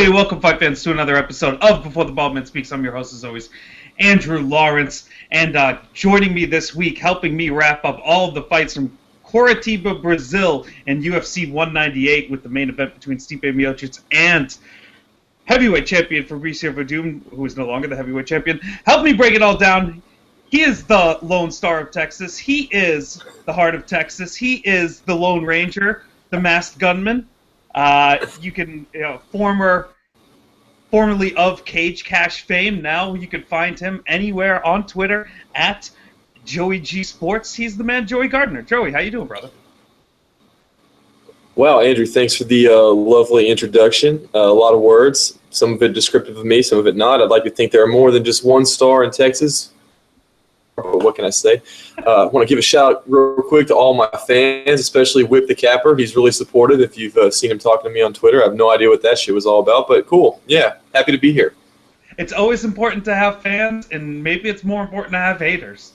Hey, welcome, fight fans, to another episode of Before the Baldman Speaks. I'm your host, as always, Andrew Lawrence, and joining me this week, helping me wrap up all of the fights from Curitiba, Brazil, and UFC 198 with the main event between Stipe Miocic and heavyweight champion Fabricio Werdum, who is no longer the heavyweight champion. Help me break it all down. He is the Lone Star of Texas. He is the heart of Texas. He is the Lone Ranger, the masked gunman. Formerly of Cage Cash fame. Now you can find him anywhere on Twitter at Joey G Sports. He's the man, Joey Garner. Joey, how you doing, brother? Wow, Andrew, thanks for the lovely introduction. A lot of words, some of it descriptive of me, some of it not. I'd like to think there are more than just one star in Texas. But what can I say? I want to give a shout real quick to all my fans, especially Whip the Capper. He's really supportive. If you've seen him talking to me on Twitter, I have no idea what that shit was all about, but cool. Yeah, happy to be here. It's always important to have fans, and maybe it's more important to have haters.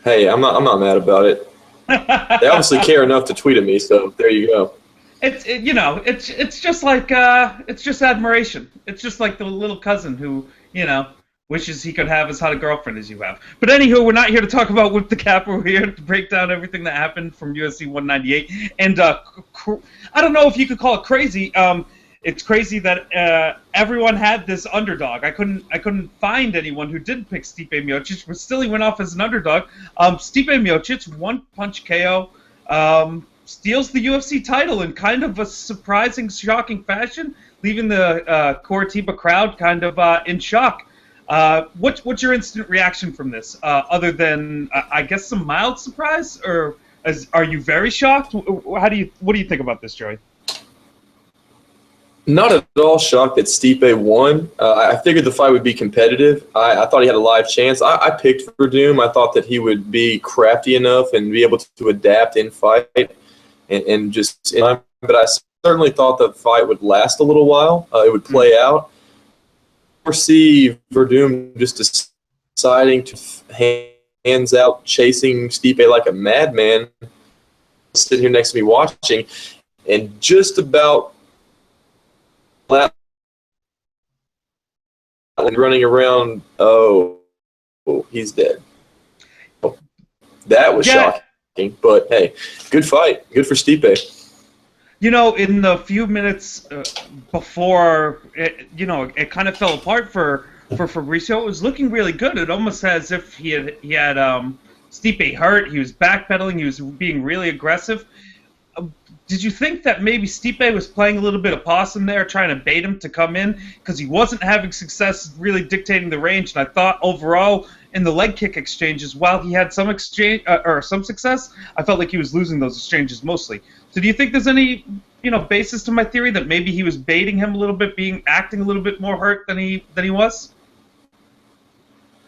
Hey, I'm not mad about it. They obviously care enough to tweet at me, so there you go. It's just like it's just admiration. It's just like the little cousin who wishes he could have as hot a girlfriend as you have. But anywho, we're not here to talk about Whip the Cap. We're here to break down everything that happened from UFC 198. And I don't know if you could call it crazy. It's crazy that everyone had this underdog. I couldn't find anyone who didn't pick Stipe Miocic, but still he went off as an underdog. Stipe Miocic, one-punch KO, steals the UFC title in kind of a surprising, shocking fashion, leaving the Curitiba crowd kind of in shock. What's your instant reaction from this? Other than I guess some mild surprise, or are you very shocked? What do you think about this, Joey? Not at all shocked that Stipe won. I figured the fight would be competitive. I thought he had a live chance. I picked Werdum. I thought that he would be crafty enough and be able to adapt in fight but I certainly thought the fight would last a little while. It would play out. See Werdum just deciding to hands out, chasing Stipe like a madman, sitting here next to me watching, and just about and running around. Oh, he's dead. That was shocking, but hey, good fight. Good for Stipe. In the few minutes before, it kind of fell apart for Fabricio. It was looking really good. It almost as if he had Stipe hurt. He was backpedaling. He was being really aggressive. Did you think that maybe Stipe was playing a little bit of possum there, trying to bait him to come in because he wasn't having success really dictating the range? And I thought overall in the leg kick exchanges, while he had some success, I felt like he was losing those exchanges mostly. So do you think there's any basis to my theory that maybe he was baiting him a little bit, acting a little bit more hurt than he was?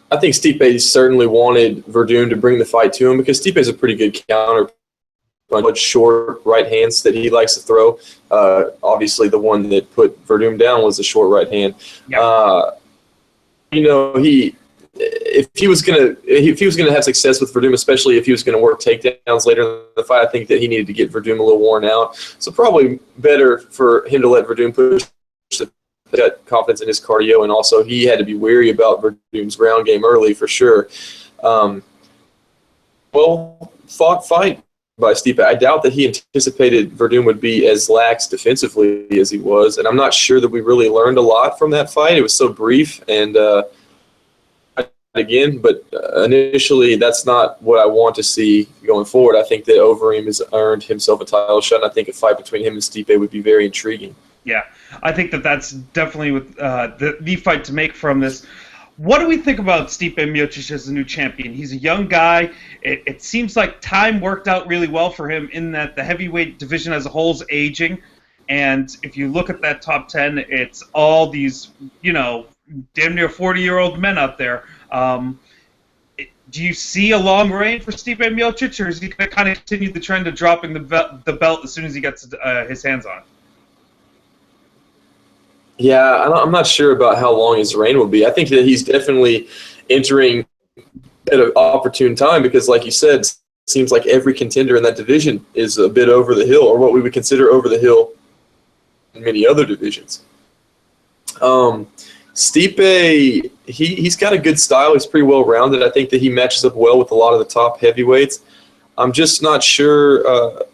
I think Stipe certainly wanted Werdum to bring the fight to him because Stipe is a pretty good counter. Short right hands that he likes to throw. Obviously, the one that put Werdum down was the short right hand. Yep. If he was gonna have success with Werdum, especially if he was gonna work takedowns later in the fight, I think that he needed to get Werdum a little worn out. So probably better for him to let Werdum push that confidence in his cardio, and also he had to be wary about Verdum's ground game early for sure. Fought fight by Stipe. I doubt that he anticipated Werdum would be as lax defensively as he was, and I'm not sure that we really learned a lot from that fight. It was so brief, and initially that's not what I want to see going forward. I think that Overeem has earned himself a title shot, and I think a fight between him and Stipe would be very intriguing. Yeah, I think that's definitely the fight to make from this. What do we think about Stipe Miocic as the new champion? He's a young guy. It seems like time worked out really well for him in that the heavyweight division as a whole is aging. And if you look at that top 10, it's all these, damn near 40-year-old men out there. Do you see a long reign for Stipe Miocic, or is he going to kind of continue the trend of dropping the belt as soon as he gets his hands on it? Yeah, I'm not sure about how long his reign will be. I think that he's definitely entering at an opportune time because, like you said, it seems like every contender in that division is a bit over the hill, or what we would consider over the hill. many other divisions. Stipe, he's got a good style. He's pretty well rounded. I think that he matches up well with a lot of the top heavyweights. I'm just not sure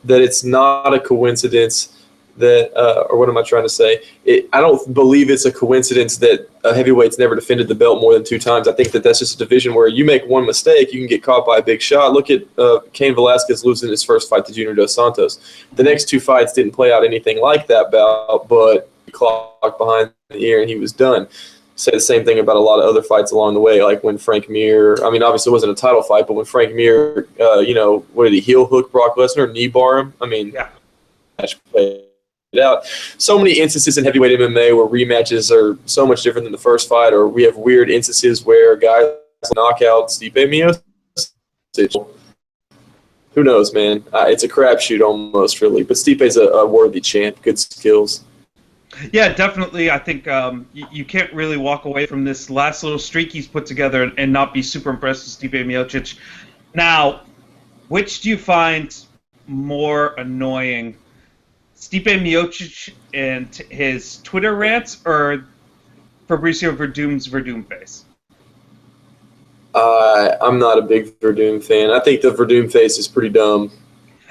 that it's not a coincidence that, or what am I trying to say? I don't believe it's a coincidence that a heavyweight's never defended the belt more than 2 times. I think that that's just a division where you make one mistake, you can get caught by a big shot. Look at Cain Velasquez losing his first fight to Junior Dos Santos. The next 2 fights didn't play out anything like that bout, but he clocked behind the ear and he was done. Say the same thing about a lot of other fights along the way, like when Frank Mir, I mean, obviously it wasn't a title fight, but when Frank Mir, what did he, heel hook Brock Lesnar, knee bar him? I mean, yeah. Match played out. So many instances in heavyweight MMA where rematches are so much different than the first fight, or we have weird instances where guys knock out Stipe Miocic. Who knows, man? It's a crapshoot almost, really. But Stipe's a worthy champ, good skills. Yeah, definitely. I think you can't really walk away from this last little streak he's put together and not be super impressed with Stipe Miocic. Now, which do you find more annoying, Stipe Miocic and his Twitter rants, or Fabricio Werdum's Werdum face? I'm not a big Werdum fan. I think the Werdum face is pretty dumb.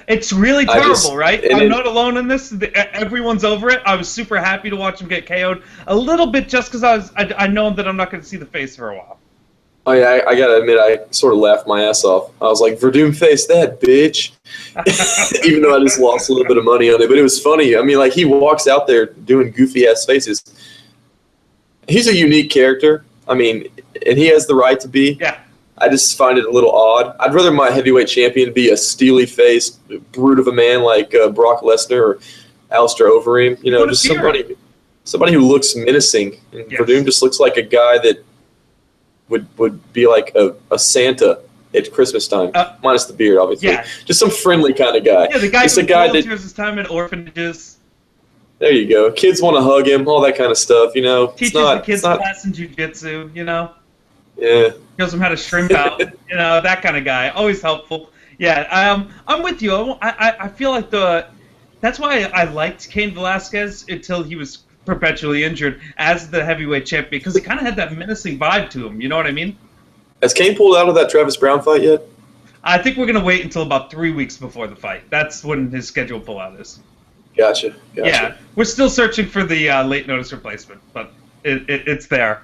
It's really terrible, right? I'm not alone in this. Everyone's over it. I was super happy to watch him get KO'd a little bit just because I know that I'm not going to see the face for a while. Oh, yeah, I got to admit, I sort of laughed my ass off. I was like, Werdum face that, bitch. Even though I just lost a little bit of money on it. But it was funny. I mean, like, he walks out there doing goofy-ass faces. He's a unique character. I mean, and he has the right to be. Yeah. I just find it a little odd. I'd rather my heavyweight champion be a steely-faced brute of a man like Brock Lesnar or Alistair Overeem. You know, just somebody who looks menacing. And yes. Werdum just looks like a guy that would be like a Santa at Christmas time, minus the beard, obviously. Yeah. Just some friendly kind of guy. Yeah, the guy who volunteers his time at orphanages. There you go. Kids want to hug him, all that kind of stuff, you know. Teaches the kids class in jiu-jitsu, you know. Yeah. Shows them how to shrimp out, you know, that kind of guy. Always helpful. Yeah, I'm with you. I feel like that's why I liked Cain Velasquez until he was perpetually injured as the heavyweight champion, because he kind of had that menacing vibe to him. You know what I mean? Has Cain pulled out of that Travis Brown fight yet? I think we're gonna wait until about 3 weeks before the fight. That's when his scheduled pullout is. Gotcha. Yeah, we're still searching for the late notice replacement, but it's there.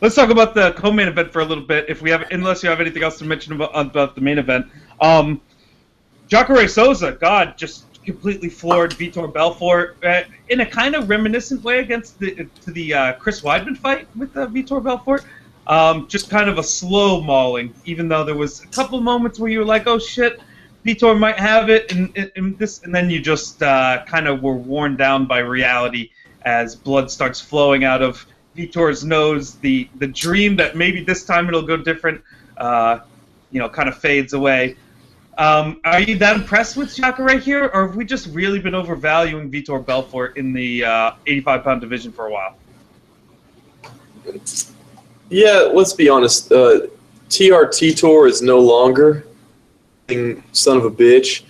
Let's talk about the co-main event for a little bit, unless you have anything else to mention about the main event. Jacare Souza, God, just completely floored Vitor Belfort in a kind of reminiscent way against the Chris Weidman fight with Vitor Belfort. Just kind of a slow mauling, even though there was a couple moments where you were like, oh shit, Vitor might have it, and then you just kind of were worn down by reality as blood starts flowing out of Vitor's nose. The dream that maybe this time it'll go different, kind of fades away. Are you that impressed with Jacare here, or have we just really been overvaluing Vitor Belfort in the 85-pound division for a while? Yeah, let's be honest. TRT Tour is no longer son of a bitch.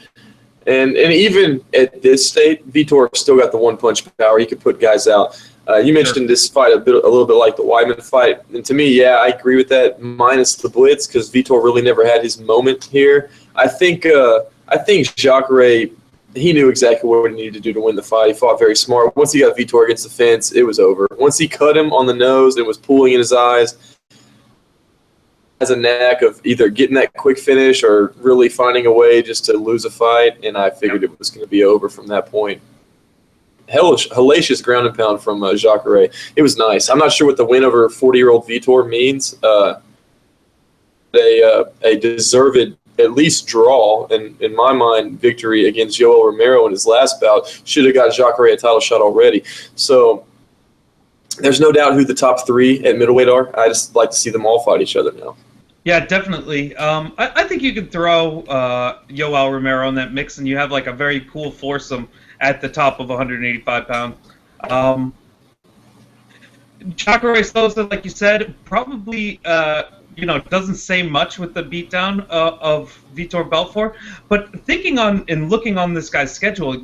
And even at this state, Vitor still got the one-punch power. He could put guys out. You mentioned this fight a little bit like the Weidman fight. And to me, yeah, I agree with that, minus the blitz, because Vitor really never had his moment here. I think Jacare, he knew exactly what he needed to do to win the fight. He fought very smart. Once he got Vitor against the fence, it was over. Once he cut him on the nose and was pulling in his eyes, has a knack of either getting that quick finish or really finding a way just to lose a fight, and I figured it was going to be over from that point. Hellacious ground and pound from Jacare. It was nice. I'm not sure what the win over 40-year-old Vitor means. A deserved, at least draw, and in my mind, victory against Yoel Romero in his last bout should have got Jacare a title shot already. So there's no doubt who the top 3 at middleweight are. I just like to see them all fight each other now. Yeah, definitely. I think you could throw Yoel Romero in that mix, and you have like a very cool foursome at the top of 185 pounds. Jacare Souza, like you said, probably doesn't say much with the beatdown of Vitor Belfort. But thinking on and looking on this guy's schedule,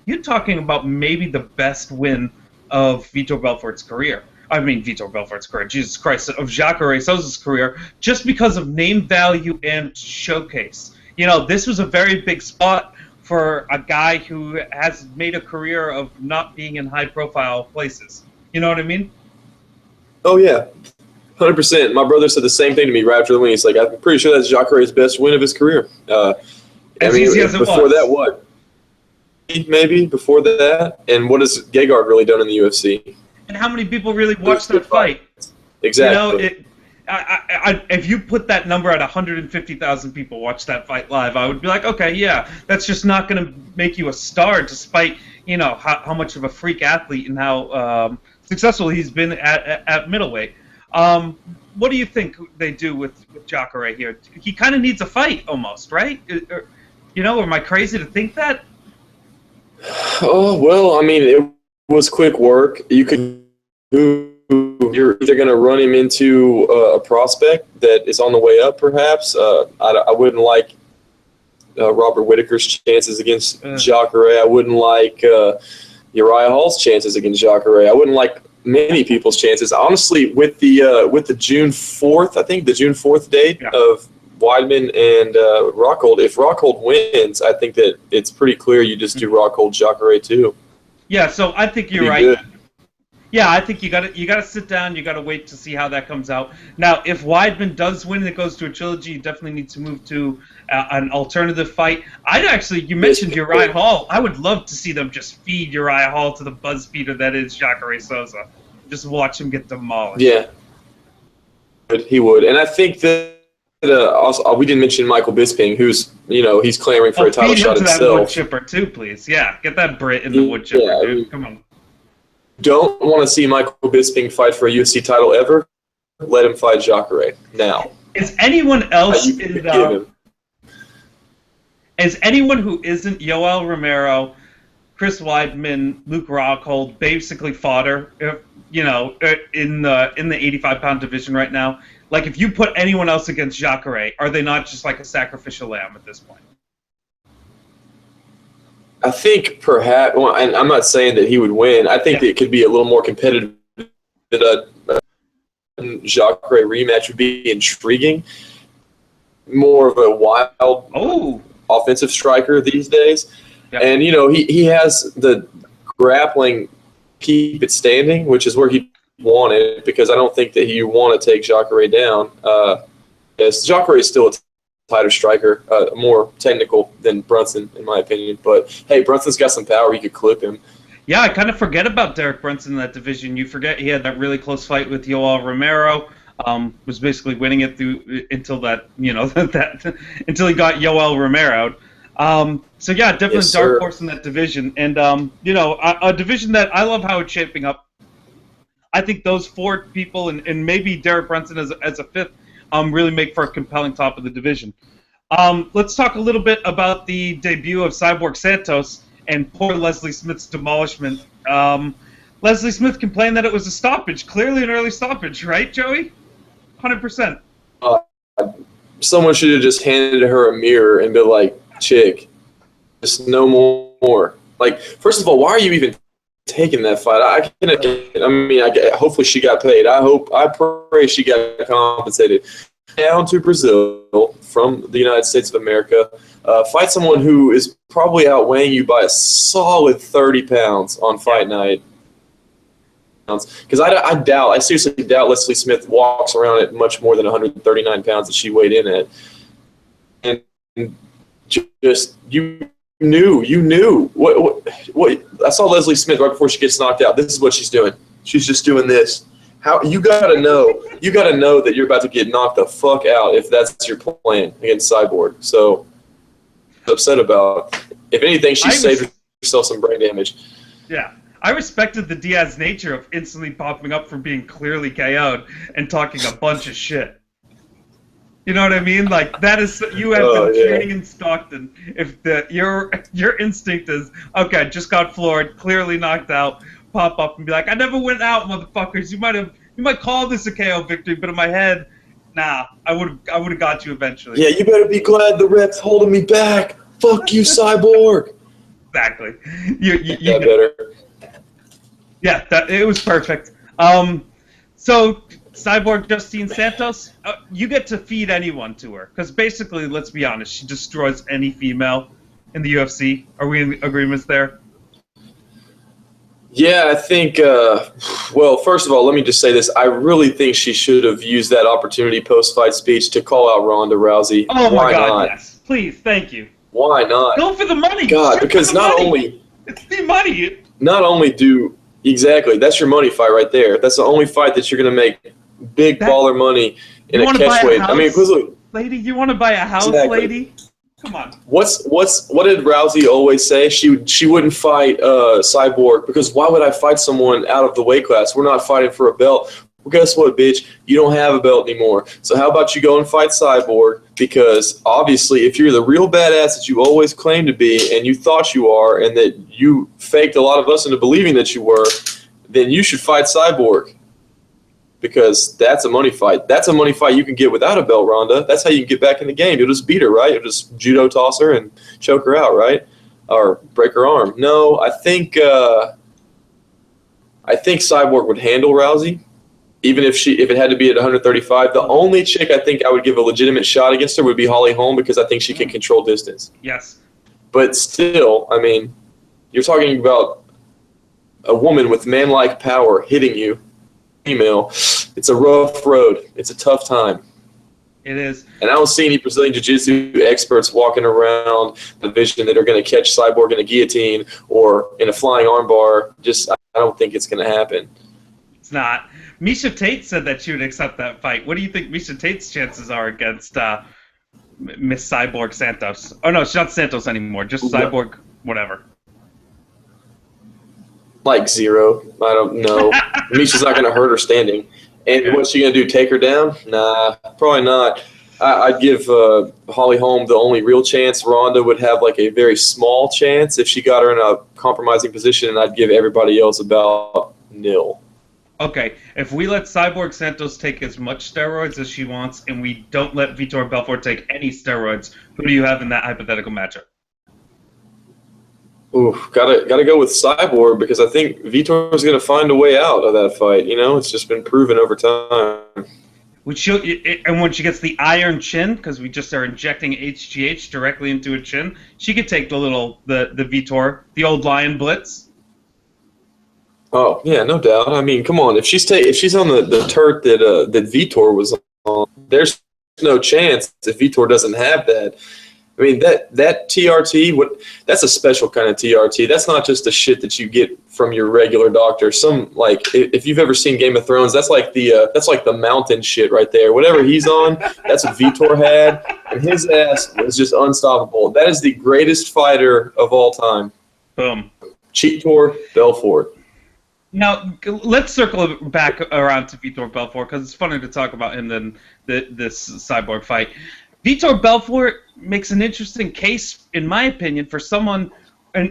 you're talking about maybe the best win of Vitor Belfort's career. I mean, Vitor Belfort's career, Jesus Christ, of Jacare Souza's career, just because of name value and showcase. You know, this was a very big spot for a guy who has made a career of not being in high-profile places. You know what I mean? Oh, yeah. 100%. My brother said the same thing to me right after the win. He's like, I'm pretty sure that's Jacare's best win of his career. As easy as it before was. that, what? Maybe before that? And what has Gegard really done in the UFC? And how many people really watched that fight? Exactly. You know, if you put that number at 150,000 people watch that fight live, I would be like, okay, yeah, that's just not going to make you a star, despite, you know, how much of a freak athlete and how successful he's been at middleweight. What do you think they do with Jacare here? He kind of needs a fight, almost, right? You know, am I crazy to think that? Oh, well, I mean, it was quick work. You're either going to run him into a prospect that is on the way up, perhaps. I wouldn't like Robert Whittaker's chances against Jacare. I wouldn't like Uriah Hall's chances against Jacare. I wouldn't like many people's chances. Honestly, with the June 4th, I think the June 4th date of Weidman and Rockhold, if Rockhold wins, I think that it's pretty clear you just do Rockhold Jacare too. Yeah, so I think you're right. Good. Yeah, I think you got to sit down. You got to wait to see how that comes out. Now, if Weidman does win and it goes to a trilogy, you definitely need to move to an alternative fight. You mentioned Uriah Hall. I would love to see them just feed Uriah Hall to the buzz feeder that is Jacare Souza. Just watch him get demolished. Yeah, he would, and I think that. Also, we didn't mention Michael Bisping, who's, you know, he's clamoring for a title shot himself. Feed him to that wood chipper too, please. Yeah, get that Brit in the wood chipper, dude. Come on. Don't want to see Michael Bisping fight for a UFC title ever. Let him fight Jacare now. Is anyone else is anyone who isn't Yoel Romero, Chris Weidman, Luke Rockhold basically fodder? You know, in the 85-pound division right now. Like, if you put anyone else against Jacare, are they not just like a sacrificial lamb at this point? I think perhaps, well, and I'm not saying that he would win. I think that it could be a little more competitive. That a Jacare rematch would be intriguing. More of a wild offensive striker these days. Yep. And, you know, he has the grappling keep it standing, which is where he wanted, because I don't think that you want to take Jacare down. Yes, Jacare is still a tighter striker, more technical than Brunson, in my opinion. But, hey, Brunson's got some power. He could clip him. Yeah, I kind of forget about Derek Brunson in that division. You forget he had that really close fight with Yoel Romero. Was basically winning it until that, you know, until he got Yoel Romero. So, yeah, definitely dark horse in that division. And, you know, a division that I love how it's shaping up. I think those four people and maybe Derek Brunson as a fifth really make for a compelling top of the division. Let's talk a little bit about the debut of Cyborg Santos and poor Leslie Smith's demolishment. Leslie Smith complained that it was a stoppage, clearly an early stoppage, right, Joey? 100%. Someone should have just handed her a mirror and been like, chick, just no more. Like, first of all, why are you even taking that fight? Hopefully she got paid. I pray she got compensated. Down to Brazil from the United States of America, fight someone who is probably outweighing you by a solid 30 pounds on fight night. Because I seriously doubt Leslie Smith walks around at much more than 139 pounds that she weighed in at. And just you knew what I saw Leslie Smith right before she gets knocked out. This is what she's doing. She's just doing this. How you gotta know that you're about to get knocked the fuck out if that's your plan against Cyborg. So upset about. If anything, she saved herself some brain damage. Yeah. I respected the Diaz nature of instantly popping up from being clearly KO'd and talking a bunch of shit. You know what I mean? Like, that is, you have been training in Stockton. If your instinct is, okay, just got floored, clearly knocked out, pop up and be like, I never went out, motherfuckers. You might call this a KO victory, but in my head, nah, I would have got you eventually. Yeah, you better be glad the ref's holding me back. Fuck you, Cyborg. Exactly. Yeah, better. Yeah, it was perfect. So Cyborg Justine Santos, you get to feed anyone to her because basically, let's be honest, she destroys any female in the UFC. Are we in agreements there? Yeah, I think. Well, first of all, let me just say this: I really think she should have used that opportunity post-fight speech to call out Ronda Rousey. Oh my Why God, not? yes. Please, thank you. Why not? Go for the money. God, Shoot because for the not money. only It's the money. not only do exactly that's your money fight right there. That's the only fight that you're going to make big baller money in You a want to buy a catchweight. house, I mean, look, lady? You want to buy a house, exactly. lady? Come on. What did Rousey always say? She wouldn't fight Cyborg because why would I fight someone out of the weight class? We're not fighting for a belt. Well, guess what, bitch? You don't have a belt anymore. So how about you go and fight Cyborg? Because obviously, if you're the real badass that you always claimed to be and you thought you are and that you faked a lot of us into believing that you were, then you should fight Cyborg. Because that's a money fight. That's a money fight you can get without a belt, Ronda. That's how you can get back in the game. You'll just beat her, right? You'll just judo toss her and choke her out, right? Or break her arm. No, I think Cyborg would handle Rousey, even if it had to be at 135. The only chick I think I would give a legitimate shot against her would be Holly Holm because I think she can control distance. Yes. But still, I mean, you're talking about a woman with man-like power hitting you. Female, it's a rough road. It's a tough time. It is. And I don't see any Brazilian Jiu-Jitsu experts walking around the division that are going to catch Cyborg in a guillotine or in a flying armbar. Just, I don't think it's going to happen. It's not. Miocic Tate said that she would accept that fight. What do you think Miocic Tate's chances are against Miss Cyborg Santos? Oh, no, she's not Santos anymore. Just Cyborg, whatever. Like 0. I don't know. Misha's not going to hurt her standing. And what's she going to do, take her down? Nah, probably not. I'd give Holly Holm the only real chance. Ronda would have like a very small chance if she got her in a compromising position, and I'd give everybody else about 0. Okay, if we let Cyborg Santos take as much steroids as she wants, and we don't let Vitor Belfort take any steroids, who do you have in that hypothetical matchup? Ooh, gotta go with Cyborg because I think Vitor is gonna find a way out of that fight. You know, it's just been proven over time. And when she gets the iron chin, because we just are injecting HGH directly into her chin, she could take the Vitor, the old lion blitz. Oh yeah, no doubt. I mean, come on, if she's on the turret that Vitor was on, there's no chance if Vitor doesn't have that. I mean, that TRT, that's a special kind of TRT. That's not just the shit that you get from your regular doctor. Like, if you've ever seen Game of Thrones, that's like the mountain shit right there. Whatever he's on, that's what Vitor had, and his ass was just unstoppable. That is the greatest fighter of all time. Boom. Vitor Belfort. Now, let's circle back around to Vitor Belfort, because it's funner to talk about him than this Cyborg fight. Vitor Belfort makes an interesting case, in my opinion, for someone,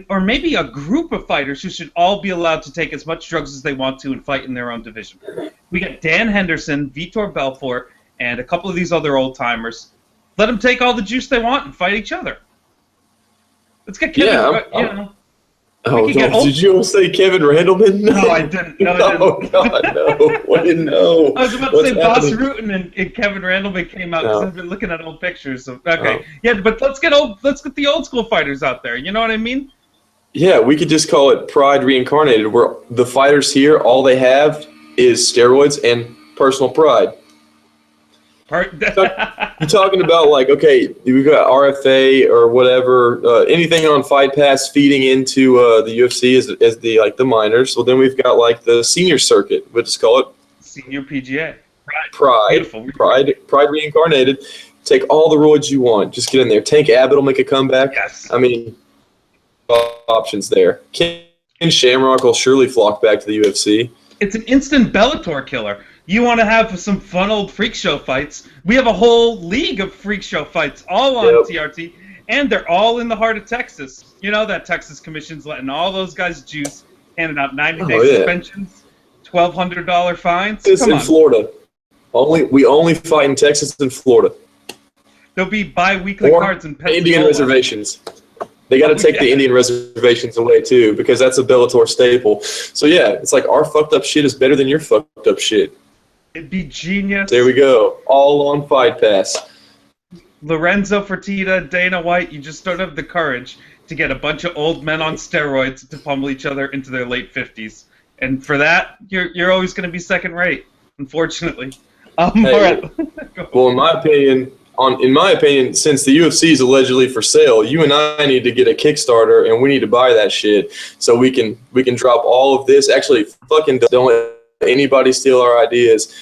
or maybe a group of fighters who should all be allowed to take as much drugs as they want to and fight in their own division. We got Dan Henderson, Vitor Belfort, and a couple of these other old-timers. Let them take all the juice they want and fight each other. Let's get Kevin, Oh, did you say Kevin Randleman? No, I didn't. No, I didn't. Oh, God, no. I didn't know. I was about to say Boss Rutan and Kevin Randleman came out because I've been looking at old pictures. So, okay. Yeah, but let's get the old school fighters out there. You know what I mean? Yeah, we could just call it Pride Reincarnated, where the fighters here, all they have is steroids and personal pride. You're talking about, like, okay, we've got RFA or whatever, anything on Fight Pass feeding into the UFC as the minors. Well, then we've got like the senior circuit. We'll just call it Senior PGA. Pride Reincarnated. Take all the roids you want. Just get in there. Tank Abbott will make a comeback. Yes. I mean, options there. Ken Shamrock will surely flock back to the UFC. It's an instant Bellator killer. You want to have some fun old freak show fights? We have a whole league of freak show fights all on TRT, and they're all in the heart of Texas. You know that Texas Commission's letting all those guys juice, handing out 90-day suspensions, $1,200 fines. It's in Florida. We only fight in Texas and Florida. There'll be bi-weekly cards in Pensacola. Indian reservations. They got to take the Indian reservations away too, because that's a Bellator staple. So yeah, it's like our fucked up shit is better than your fucked up shit. It'd be genius. There we go. All on Fight Pass. Lorenzo Fertitta, Dana White, you just don't have the courage to get a bunch of old men on steroids to pummel each other into their late 50s. And for that, you're always going to be second rate, unfortunately. Hey, all right. Well, in my opinion, since the UFC is allegedly for sale, you and I need to get a Kickstarter, and we need to buy that shit so we can drop all of this. Actually, fucking don't let anybody steal our ideas.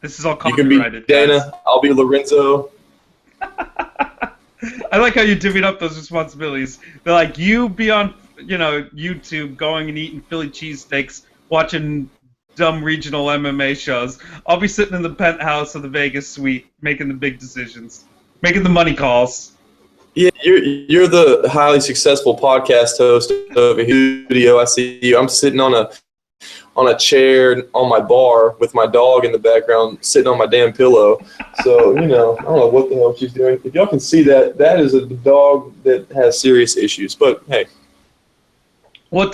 This is all copyrighted. You can be Dana. Guys. I'll be Lorenzo. I like how you divvied up those responsibilities. They're like, you be on, YouTube going and eating Philly cheesesteaks, watching dumb regional MMA shows. I'll be sitting in the penthouse of the Vegas suite, making the big decisions, making the money calls. Yeah, you're the highly successful podcast host of a studio. I see you. I'm sitting on a chair on my bar with my dog in the background, sitting on my damn pillow. So, I don't know what the hell she's doing. If y'all can see that, that is a dog that has serious issues. But hey, what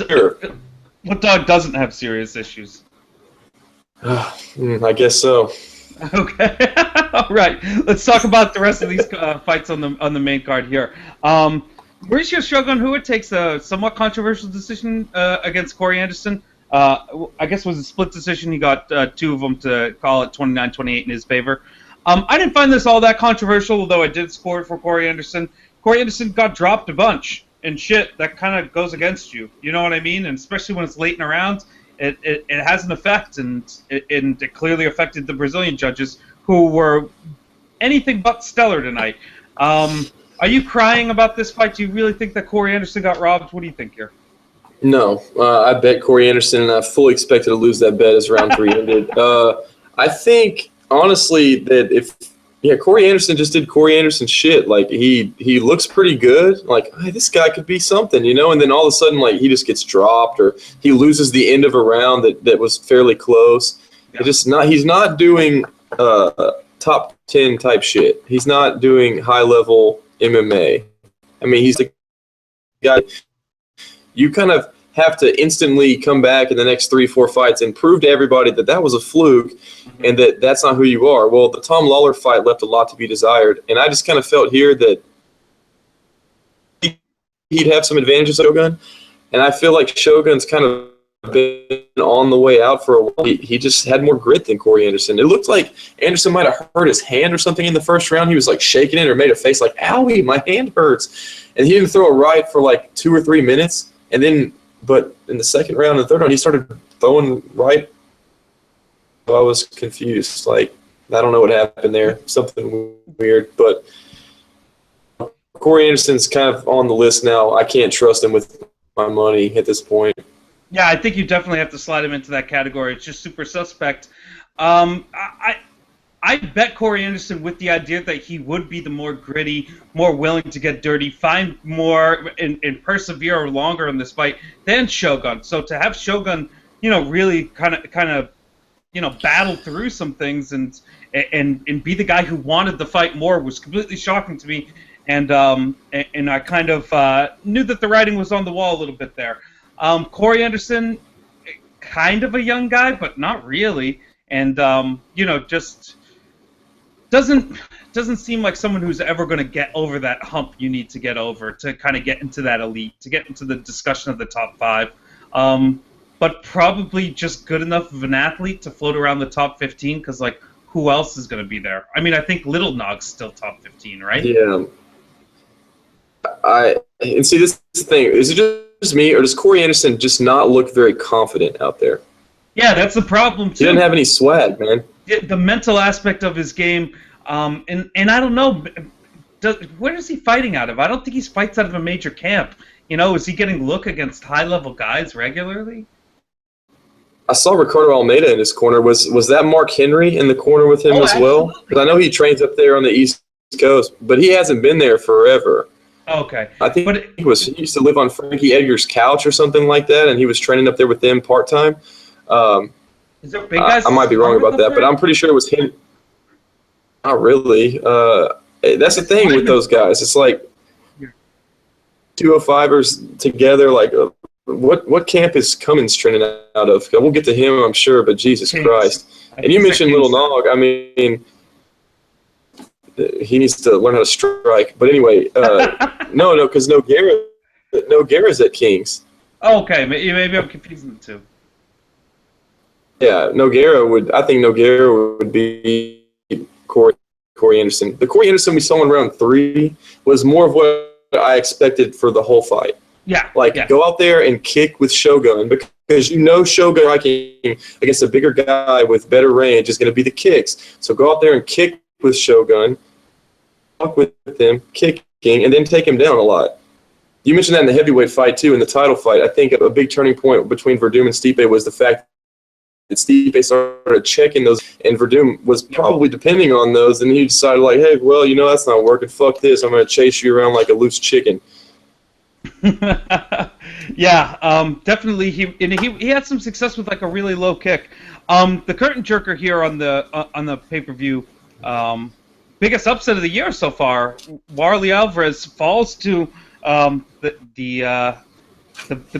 dog doesn't have serious issues? I guess so. Okay. All right. Let's talk about the rest of these fights on the main card here. Mauricio Shogun Rua takes a somewhat controversial decision against Corey Anderson. I guess it was a split decision. He got two of them to call it 29-28 in his favor. I didn't find this all that controversial, although I did score it for Corey Anderson. Corey Anderson got dropped a bunch, and shit, that kind of goes against you. You know what I mean? And especially when it's late in the round, it has an effect, and it clearly affected the Brazilian judges, who were anything but stellar tonight. Are you crying about this fight? Do you really think that Corey Anderson got robbed? What do you think here? No, I bet Corey Anderson, and I fully expected to lose that bet as round 3 ended. I think, honestly, that Corey Anderson just did Corey Anderson shit. Like, he looks pretty good. Like, hey, this guy could be something, and then all of a sudden, like, he just gets dropped, or he loses the end of a round that was fairly close. Yeah. He's not doing top 10 type shit. He's not doing high-level MMA. I mean, he's the guy. You kind of have to instantly come back in the next 3-4 fights and prove to everybody that was a fluke and that's not who you are. Well, the Tom Lawler fight left a lot to be desired, and I just kind of felt here that he'd have some advantages of Shogun, and I feel like Shogun's kind of been on the way out for a while. He just had more grit than Corey Anderson. It looked like Anderson might have hurt his hand or something in the first round. He was like shaking it or made a face like, owie, my hand hurts. And he didn't throw a right for like 2 or 3 minutes. And then, but in the second round and third round, he started throwing right. I was confused. Like, I don't know what happened there. Something weird. But Corey Anderson's kind of on the list now. I can't trust him with my money at this point. Yeah, I think you definitely have to slide him into that category. It's just super suspect. I bet Corey Anderson with the idea that he would be the more gritty, more willing to get dirty, find more and persevere longer in this fight than Shogun. So to have Shogun, really kind of battle through some things and be the guy who wanted the fight more was completely shocking to me. And I kind of knew that the writing was on the wall a little bit there. Corey Anderson, kind of a young guy, but not really, and just doesn't seem like someone who's ever going to get over that hump you need to get over to kind of get into that elite, to get into the discussion of the top 5. But probably just good enough of an athlete to float around the top 15, because like, who else is going to be there? I mean, I think Little Nog's still top 15, right? Yeah. And see, this is the thing. Is it just me, or does Corey Anderson just not look very confident out there? Yeah, that's the problem, too. He doesn't have any swag, man. The mental aspect of his game, and I don't know, where is he fighting out of? I don't think he fights out of a major camp. Is he getting look against high-level guys regularly? I saw Ricardo Almeida in his corner. Was that Mark Henry in the corner with him as well? Because I know he trains up there on the East Coast, but he hasn't been there forever. Okay. I think he used to live on Frankie Edgar's couch or something like that, and he was training up there with them part-time. Is there big guys? I might be wrong about that, but I'm pretty sure it was him. Not really. That's the thing with those guys. It's like 205ers together. Like, what camp is Cummins trending out of? We'll get to him, I'm sure, but Jesus Kings. Christ. And you mentioned Little Nog. I mean, he needs to learn how to strike. But anyway, no, because Nogueira's at Kings. Oh, okay, maybe I'm confusing the two. Yeah, I think Nogueira would be Corey Anderson. The Corey Anderson we saw in round 3 was more of what I expected for the whole fight. Yeah. Go out there and kick with Shogun, because Shogun striking against a bigger guy with better range is going to be the kicks. So go out there and kick with Shogun, walk with him, kicking, and then take him down a lot. You mentioned that in the heavyweight fight, too, in the title fight. I think a big turning point between Werdum and Stipe was the fact that Stipe started checking those, and Werdum was probably depending on those, and he decided, like, hey, well, that's not working. Fuck this. I'm going to chase you around like a loose chicken. Yeah, definitely. He had some success with like a really low kick. The curtain jerker here on the pay-per-view, biggest upset of the year so far. Warlley Alvarez falls to the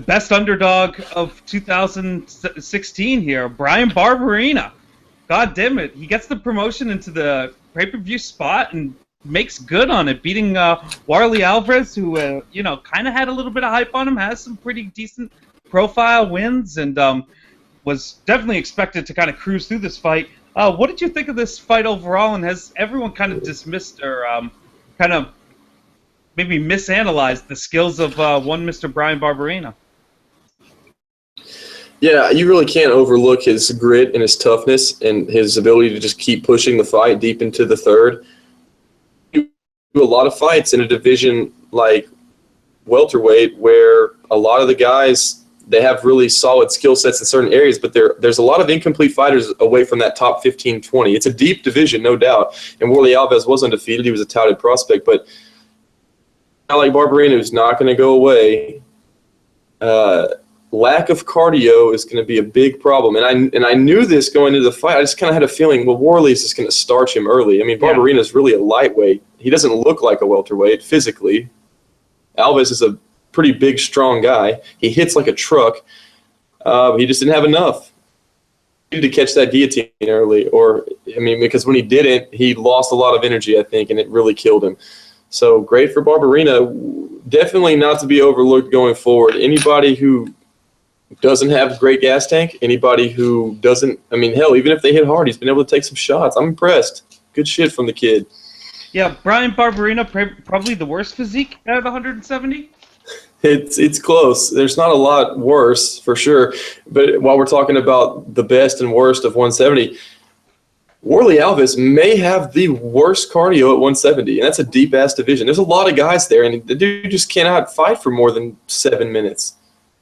best underdog of 2016 here, Brian Barberena. God damn it, he gets the promotion into the pay-per-view spot and makes good on it, beating Warlley Alvarez, who kind of had a little bit of hype on him, has some pretty decent profile wins, and was definitely expected to kind of cruise through this fight. What did you think of this fight overall, and has everyone kind of dismissed or kind of maybe misanalyzed the skills of one Mr. Brian Barberena? Yeah, you really can't overlook his grit and his toughness and his ability to just keep pushing the fight deep into the third. A lot of fights in a division like welterweight where a lot of the guys, they have really solid skill sets in certain areas, but there's a lot of incomplete fighters away from that top 15, 20. It's a deep division, no doubt, and Warlley Alvarez was undefeated. He was a touted prospect, but not like Barberena, who's not going to go away. Lack of cardio is going to be a big problem, and I knew this going into the fight. I just kind of had a feeling, well, Warlley is just going to starch him early. I mean, Barberena is really a lightweight. He doesn't look like a welterweight physically. Alves is a pretty big, strong guy. He hits like a truck. He just didn't have enough. He needed to catch that guillotine early, because when he didn't, he lost a lot of energy, I think, and it really killed him. So great for Barberena. Definitely not to be overlooked going forward. Anybody who doesn't have a great gas tank, anybody who doesn't, hell, even if they hit hard, he's been able to take some shots. I'm impressed. Good shit from the kid. Yeah, Brian Barberena, probably the worst physique out of the 170? It's close. There's not a lot worse, for sure. But while we're talking about the best and worst of 170, Warlley Alvarez may have the worst cardio at 170, and that's a deep-ass division. There's a lot of guys there, and the dude just cannot fight for more than 7 minutes.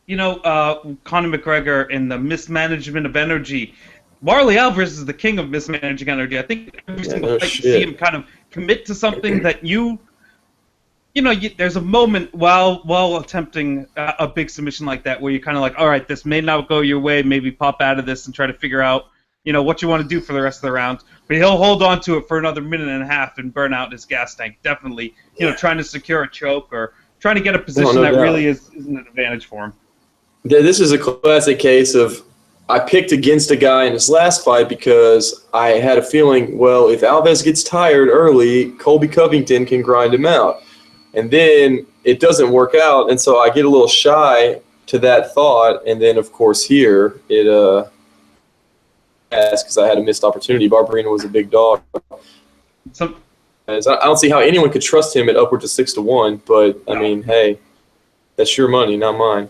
Conor McGregor and the mismanagement of energy. Warlley Alvarez is the king of mismanaging energy. I think every single fight you see him kind of commit to something that there's a moment while attempting a big submission like that where you're kind of like, all right, this may not go your way, maybe pop out of this and try to figure out, what you want to do for the rest of the round. But he'll hold on to it for another minute and a half and burn out his gas tank, definitely, trying to secure a choke or trying to get a position that really isn't an advantage for him. Yeah, this is a classic case of I picked against a guy in his last fight because I had a feeling, well, if Alves gets tired early, Colby Covington can grind him out. And then it doesn't work out, and so I get a little shy to that thought. And then, of course, here it because I had a missed opportunity. Barberena was a big dog. I don't see how anyone could trust him at upwards of 6-1. But I mean, hey, that's your money, not mine.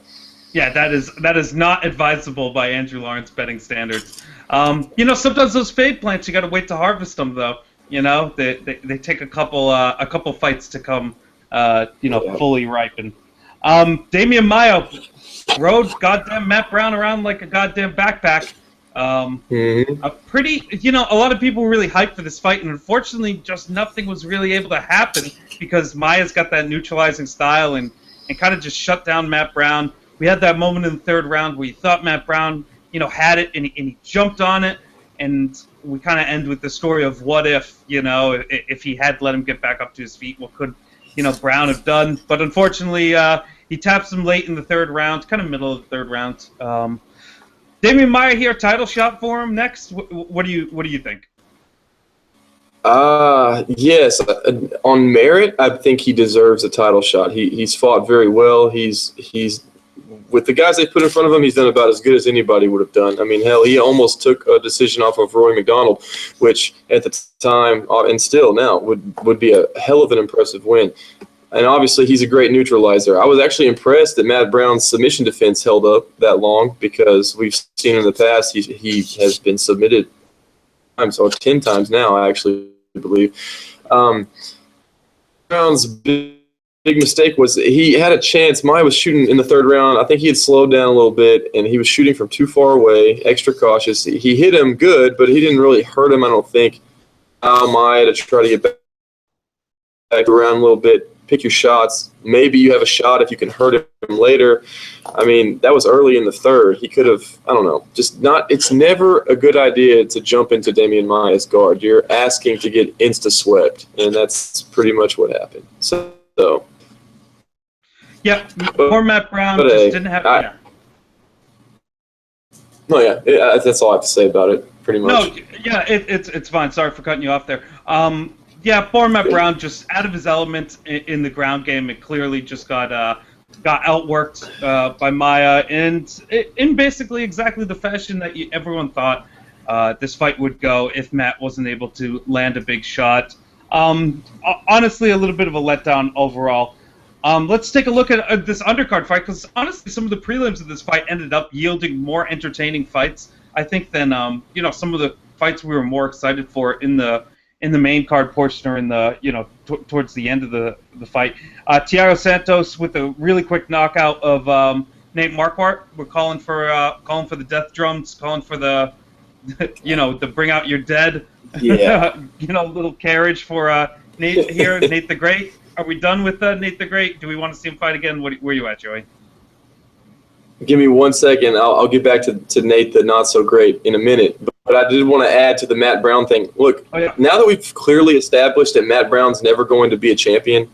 Yeah, that is not advisable by Andrew Lawrence betting standards. Sometimes those fade plants, you got to wait to harvest them, though. They take a couple fights to come, fully ripen. Damian Maia rode goddamn Matt Brown around like a goddamn backpack. A lot of people were really hyped for this fight, and unfortunately, just nothing was really able to happen because Maia's got that neutralizing style and kind of just shut down Matt Brown. We had that moment in the third round where you thought Matt Brown, had it and he jumped on it, and we kind of end with the story of what if he had let him get back up to his feet, what could Brown have done. But unfortunately, he taps him late in the third round, kind of middle of the third round. Damian Maia here, title shot for him next. What do you think? Yes, on merit, I think he deserves a title shot. He's fought very well. He's with the guys they put in front of him, he's done about as good as anybody would have done. I mean, hell, he almost took a decision off of Roy McDonald, which at the time and still now would be a hell of an impressive win. And obviously, he's a great neutralizer. I was actually impressed that Matt Brown's submission defense held up that long, because we've seen in the past he has been submitted times, or 10 times now, I actually believe. Brown's big mistake was he had a chance. Maia was shooting in the third round. I think he had slowed down a little bit, and he was shooting from too far away, extra cautious. He hit him good, but he didn't really hurt him, I don't think. Maia to try to get back around a little bit, pick your shots. Maybe you have a shot if you can hurt him later. I mean, that was early in the third. He could have, I don't know, just not. It's never a good idea to jump into Damian Maia's guard. You're asking to get insta-swept, and that's pretty much what happened. So yeah, poor Matt Brown just didn't have. That's all I have to say about it, pretty much. No, yeah, it's fine. Sorry for cutting you off there. Yeah, poor Matt Brown, just out of his element in the ground game. It clearly just got outworked by Maia, and in basically exactly the fashion that everyone thought this fight would go if Matt wasn't able to land a big shot. Honestly, a little bit of a letdown overall. Let's take a look at this undercard fight, because honestly, some of the prelims of this fight ended up yielding more entertaining fights, I think, than some of the fights we were more excited for in the main card portion, or in the towards the end of the fight. Thiago Santos with a really quick knockout of Nate Marquardt. We're calling for the death drums, calling for the the bring out your dead, little carriage for Nate here, Nate the Great. Are we done with Nate the Great? Do we want to see him fight again? Where are you at, Joey? Give me 1 second. I'll get back to Nate the not so great in a minute. But I did want to add to the Matt Brown thing. Look, now that we've clearly established that Matt Brown's never going to be a champion,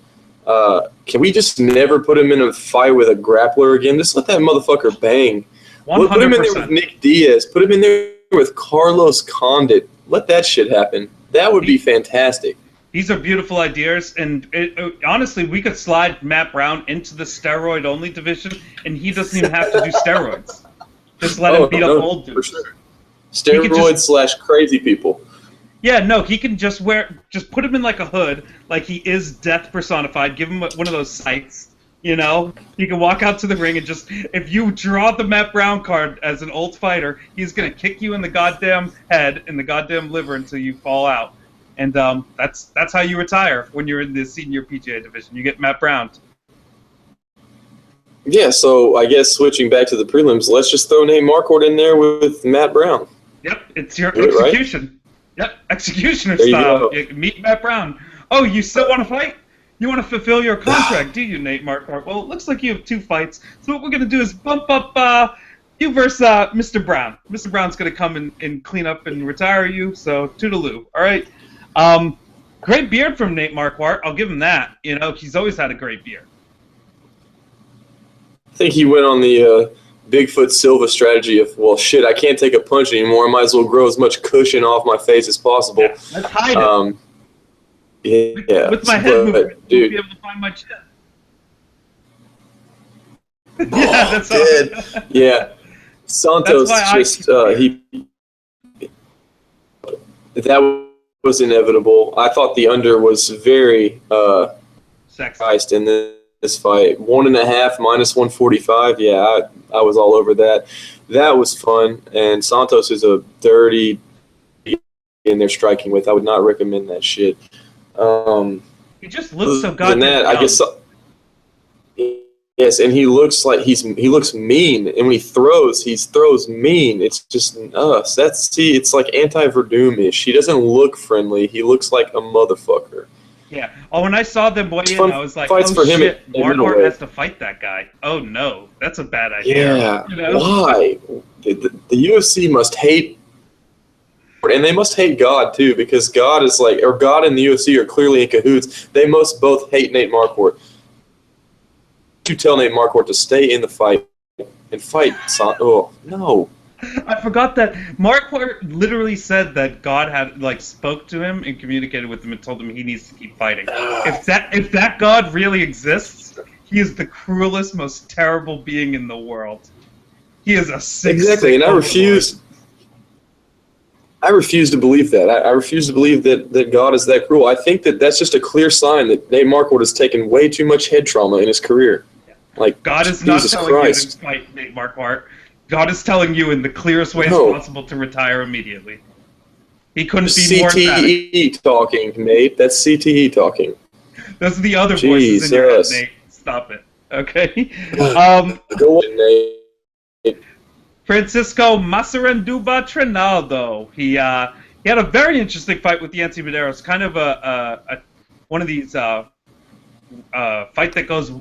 can we just never put him in a fight with a grappler again? Just let that motherfucker bang. 100%. Put him in there with Nick Diaz. Put him in there with Carlos Condit. Let that shit happen. That would be fantastic. These are beautiful ideas, and honestly, we could slide Matt Brown into the steroid-only division, and he doesn't even have to do steroids. Just let him beat up old dudes. For sure. Steroids / crazy people. Yeah, no, he can just put him in like a hood, like he is death personified. Give him one of those sights, He can walk out to the ring and just, if you draw the Matt Brown card as an old fighter, he's gonna kick you in the goddamn head, in the goddamn liver until you fall out. And that's how you retire when you're in the senior PGA division. You get Matt Brown. Yeah, so I guess switching back to the prelims, let's just throw Nate Marquardt in there with Matt Brown. Yep, it's your execution. Right? Yep, executioner style. You meet Matt Brown. Oh, you still want to fight? You want to fulfill your contract, do you, Nate Marquardt? Well, it looks like you have 2 fights. So what we're going to do is bump up you versus Mr. Brown. Mr. Brown's going to come and clean up and retire you, so toodaloo. All right? Great beard from Nate Marquardt. I'll give him that. He's always had a great beard. I think he went on the Bigfoot Silva strategy of, well, shit, I can't take a punch anymore. I might as well grow as much cushion off my face as possible. Yeah, let's hide it. Yeah. With my head movement, dude, be able to find my chin. Yeah, that's all. Yeah. Santos just that was inevitable. I thought the under was very priced in this fight. 1.5 minus 145. Yeah, I was all over that. That was fun. And Santos is a dirty in their striking with. I would not recommend that shit. He just looks so goddamn young. I guess. Yes, and he looks like he looks mean, and when he throws mean. It's just it's like anti-Werdum-ish. He doesn't look friendly. He looks like a motherfucker. Yeah. Oh, when I saw them weigh in, I was like, oh shit, Marquardt has to fight that guy. Oh no, that's a bad idea. Yeah. Why? The UFC must hate And they must hate God too, because God is like, or God and the UFC are clearly in cahoots. They must both hate Nate Marquardt. You tell Nate Marquardt to stay in the fight and fight. Oh no! I forgot that Marquardt literally said that God had spoke to him and communicated with him and told him he needs to keep fighting. If that God really exists, he is the cruelest, most terrible being in the world. He is a sick. Exactly, and I refuse. I refuse to believe that. I refuse to believe that God is that cruel. I think that that's just a clear sign that Nate Marquardt has taken way too much head trauma in his career. Like, God is Jesus not telling Christ. you to fight Nate Marquardt. God is telling you in the clearest way possible to retire immediately. He couldn't be more emphatic. CTE talking, Nate. That's CTE talking. Those are the other voices in your head, Nate. Stop it. Okay? Go on, Nate. Francisco Masaranduba Trinaldo. He had a very interesting fight with Yancy Medeiros. Kind of one of these fight that goes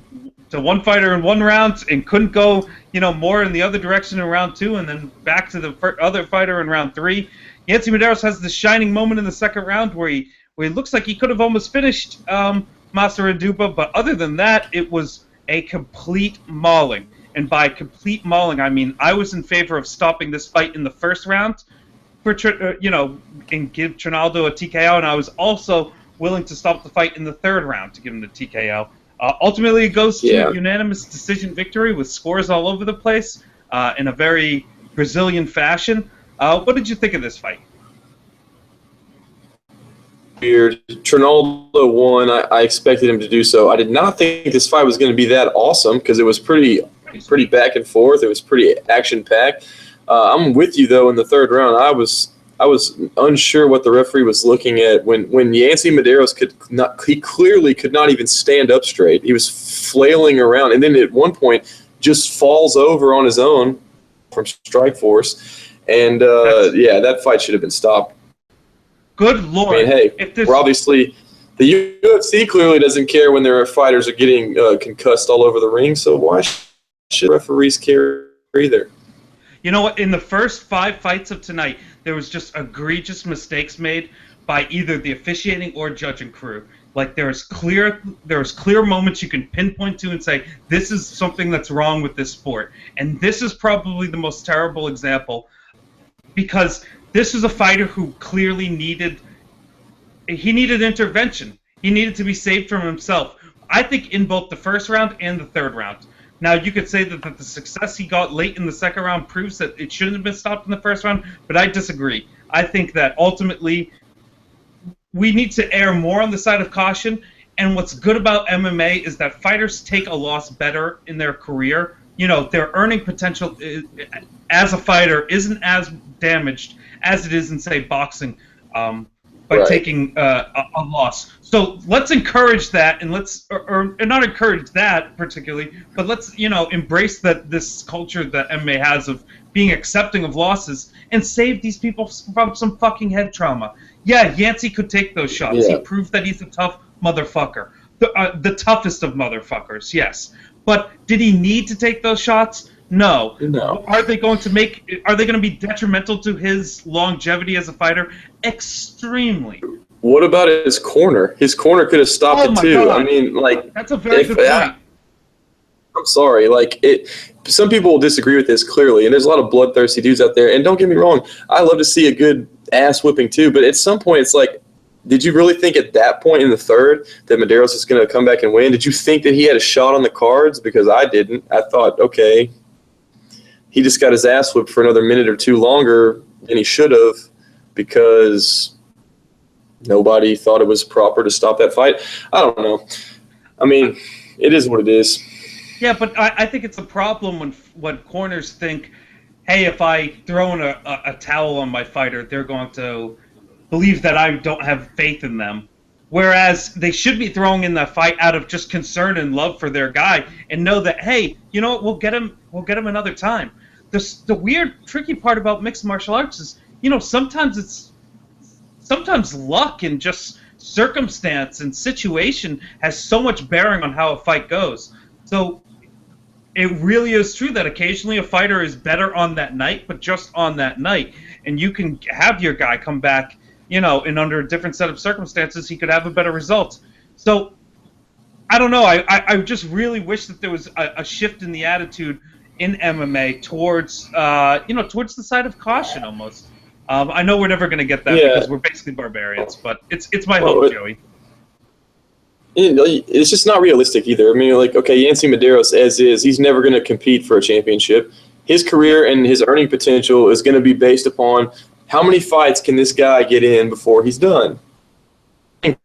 to one fighter in one round and couldn't go more in the other direction in round 2, and then back to the other fighter in round 3. Yancy Medeiros has this shining moment in the second round where he looks like he could have almost finished Masaranduba, but other than that, it was a complete mauling. And by complete mauling, I mean I was in favor of stopping this fight in the first round, for and give Trinaldo a TKO, and I was also willing to stop the fight in the third round to give him the TKO. Ultimately, it goes to unanimous decision victory with scores all over the place in a very Brazilian fashion. What did you think of this fight? Weird. Trinaldo won. I expected him to do so. I did not think this fight was going to be that awesome because it was pretty back and forth. It was pretty action-packed. I'm with you, though, in the third round. I was unsure what the referee was looking at when Yancy Medeiros he clearly could not even stand up straight. He was flailing around, and then at one point just falls over on his own from Strikeforce. And, that fight should have been stopped. Good Lord. I mean, hey, we're obviously the UFC clearly doesn't care when their fighters are getting concussed all over the ring, so why should referees care either? You know what? In the first 5 fights of tonight, there was just egregious mistakes made by either the officiating or judging crew. Like there's clear moments you can pinpoint to and say, this is something that's wrong with this sport. And this is probably the most terrible example because this is a fighter who clearly needed intervention. He needed to be saved from himself. I think in both the first round and the third round. Now, you could say that the success he got late in the second round proves that it shouldn't have been stopped in the first round, but I disagree. I think that ultimately we need to err more on the side of caution, and what's good about MMA is that fighters take a loss better in their career. Their earning potential as a fighter isn't as damaged as it is in, say, boxing by taking a loss. So let's encourage that, and let's or not encourage that particularly, but let's embrace this culture that MMA has of being accepting of losses and save these people from some fucking head trauma. Yeah, Yancy could take those shots. Yeah. He proved that he's a tough motherfucker, the toughest of motherfuckers. Yes, but did he need to take those shots? No. Are they going to be detrimental to his longevity as a fighter? Extremely. What about his corner? His corner could have stopped it too. God. I mean, that's a very good point. I'm sorry. Some people will disagree with this clearly, and there's a lot of bloodthirsty dudes out there. And don't get me wrong, I love to see a good ass whipping too. But at some point, it's like, did you really think at that point in the third that Medeiros was going to come back and win? Did you think that he had a shot on the cards? Because I didn't. I thought, okay, he just got his ass whipped for another minute or two longer than he should have because nobody thought it was proper to stop that fight. I don't know. I mean, it is what it is. Yeah, but I think it's a problem when corners think, hey, if I throw in a towel on my fighter, they're going to believe that I don't have faith in them. Whereas they should be throwing in the fight out of just concern and love for their guy and know that, hey, you know what, we'll get him another time. The weird, tricky part about mixed martial arts is, sometimes luck and just circumstance and situation has so much bearing on how a fight goes. So it really is true that occasionally a fighter is better on that night, but just on that night. And you can have your guy come back, and under a different set of circumstances, he could have a better result. So, I don't know. I just really wish that there was a shift in the attitude in MMA towards, towards the side of caution almost. I know we're never going to get that because we're basically barbarians, but it's my hope, Joey. It's just not realistic either. I mean, like, okay, Yancy Medeiros, as is, he's never going to compete for a championship. His career and his earning potential is going to be based upon how many fights can this guy get in before he's done. How many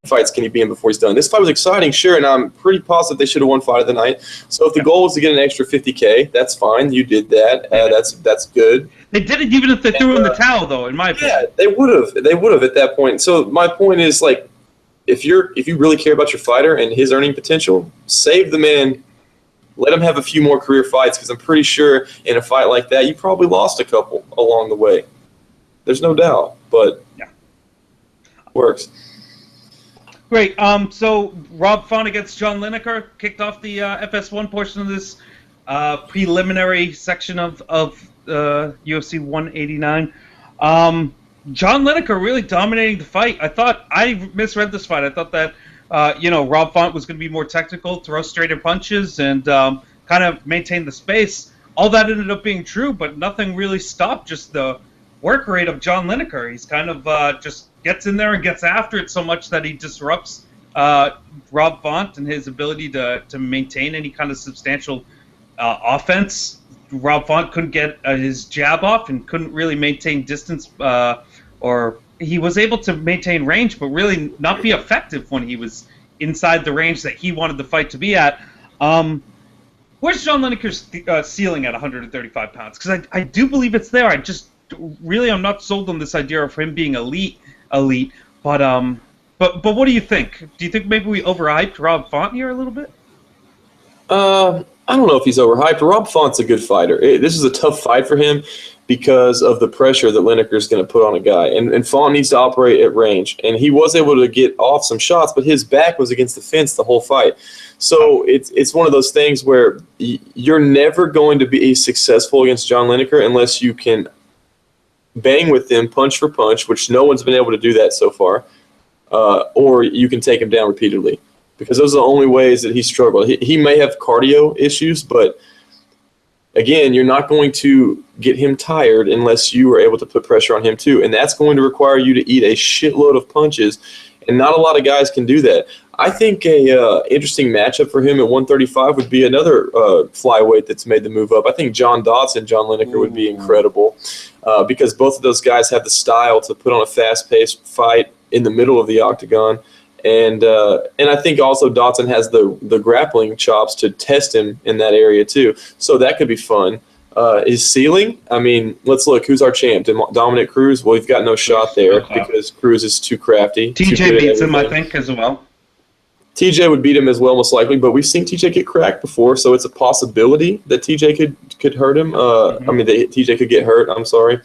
fights can he be in before he's done? This fight was exciting, sure, and I'm pretty positive they should have won fight of the night. So if the goal was to get an extra $50K, that's fine. You did that. That's good. They did it even if they threw in the towel, though, in my opinion. Yeah, they would have. They would have at that point. So my point is, like, if you really care about your fighter and his earning potential, save the man. Let him have a few more career fights, because I'm pretty sure in a fight like that, you probably lost a couple along the way. There's no doubt, but yeah, it works. Great. So Rob Font against John Lineker kicked off the FS1 portion of this preliminary section of UFC 189. John Lineker really dominating the fight. I misread this fight. I thought that Rob Font was going to be more technical, throw straighter punches, and kind of maintain the space. All that ended up being true, but nothing really stopped just the work rate of John Lineker. He's kind of just gets in there and gets after it so much that he disrupts Rob Font and his ability to maintain any kind of substantial offense. Rob Font couldn't get his jab off and couldn't really maintain distance, or he was able to maintain range, but really not be effective when he was inside the range that he wanted the fight to be at. Where's John Lineker's ceiling at 135 pounds? Because I do believe it's there. I'm not sold on this idea of him being elite. But what do you think? Do you think maybe we overhyped Rob Font here a little bit? I don't know if he's overhyped. Rob Font's a good fighter. This is a tough fight for him because of the pressure that Lineker is going to put on a guy. And Font needs to operate at range. And he was able to get off some shots, but his back was against the fence the whole fight. So it's one of those things where you're never going to be successful against John Lineker unless you can bang with him punch for punch, which no one's been able to do that so far, or you can take him down repeatedly. Because those are the only ways that he struggled. He may have cardio issues, but again, you're not going to get him tired unless you are able to put pressure on him too. And that's going to require you to eat a shitload of punches, and not a lot of guys can do that. I think a interesting matchup for him at 135 would be another flyweight that's made the move up. I think John Dodson, John Lineker would be incredible because both of those guys have the style to put on a fast-paced fight in the middle of the octagon. And I think also Dodson has the grappling chops to test him in that area too. So that could be fun. His ceiling, I mean, let's look. Who's our champ? Dominic Cruz? Well, we've got no shot there because Cruz is too crafty. TJ beats him, I think, as well. TJ would beat him as well, most likely, but we've seen TJ get cracked before, so it's a possibility that TJ could hurt him. I mean, TJ could get hurt. I'm sorry.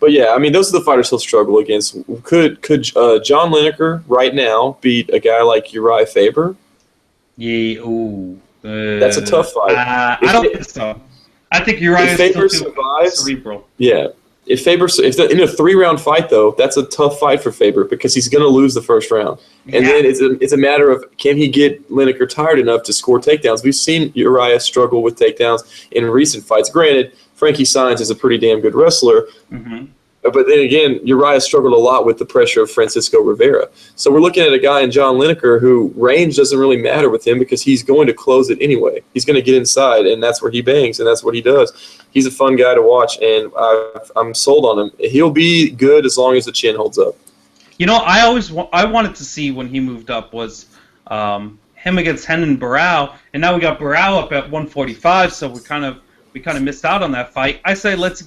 But yeah, I mean, those are the fighters he'll struggle against. Could John Lineker right now beat a guy like Uriah Faber? Yeah, ooh. That's a tough fight. I don't think so. I think Uriah is still too cerebral. Yeah. If in a 3-round fight, though, that's a tough fight for Faber because he's going to lose the first round. And then it's a matter of can he get Lineker tired enough to score takedowns. We've seen Uriah struggle with takedowns in recent fights. Granted, Frankie Saenz is a pretty damn good wrestler. Mm-hmm. But then again, Uriah struggled a lot with the pressure of Francisco Rivera. So we're looking at a guy in John Lineker who range doesn't really matter with him because he's going to close it anyway. He's going to get inside, and that's where he bangs, and that's what he does. He's a fun guy to watch, and I'm sold on him. He'll be good as long as the chin holds up. You know, I wanted to see when he moved up was him against Renan Barão, and now we got Barão up at 145, so we kind of missed out on that fight. I say let's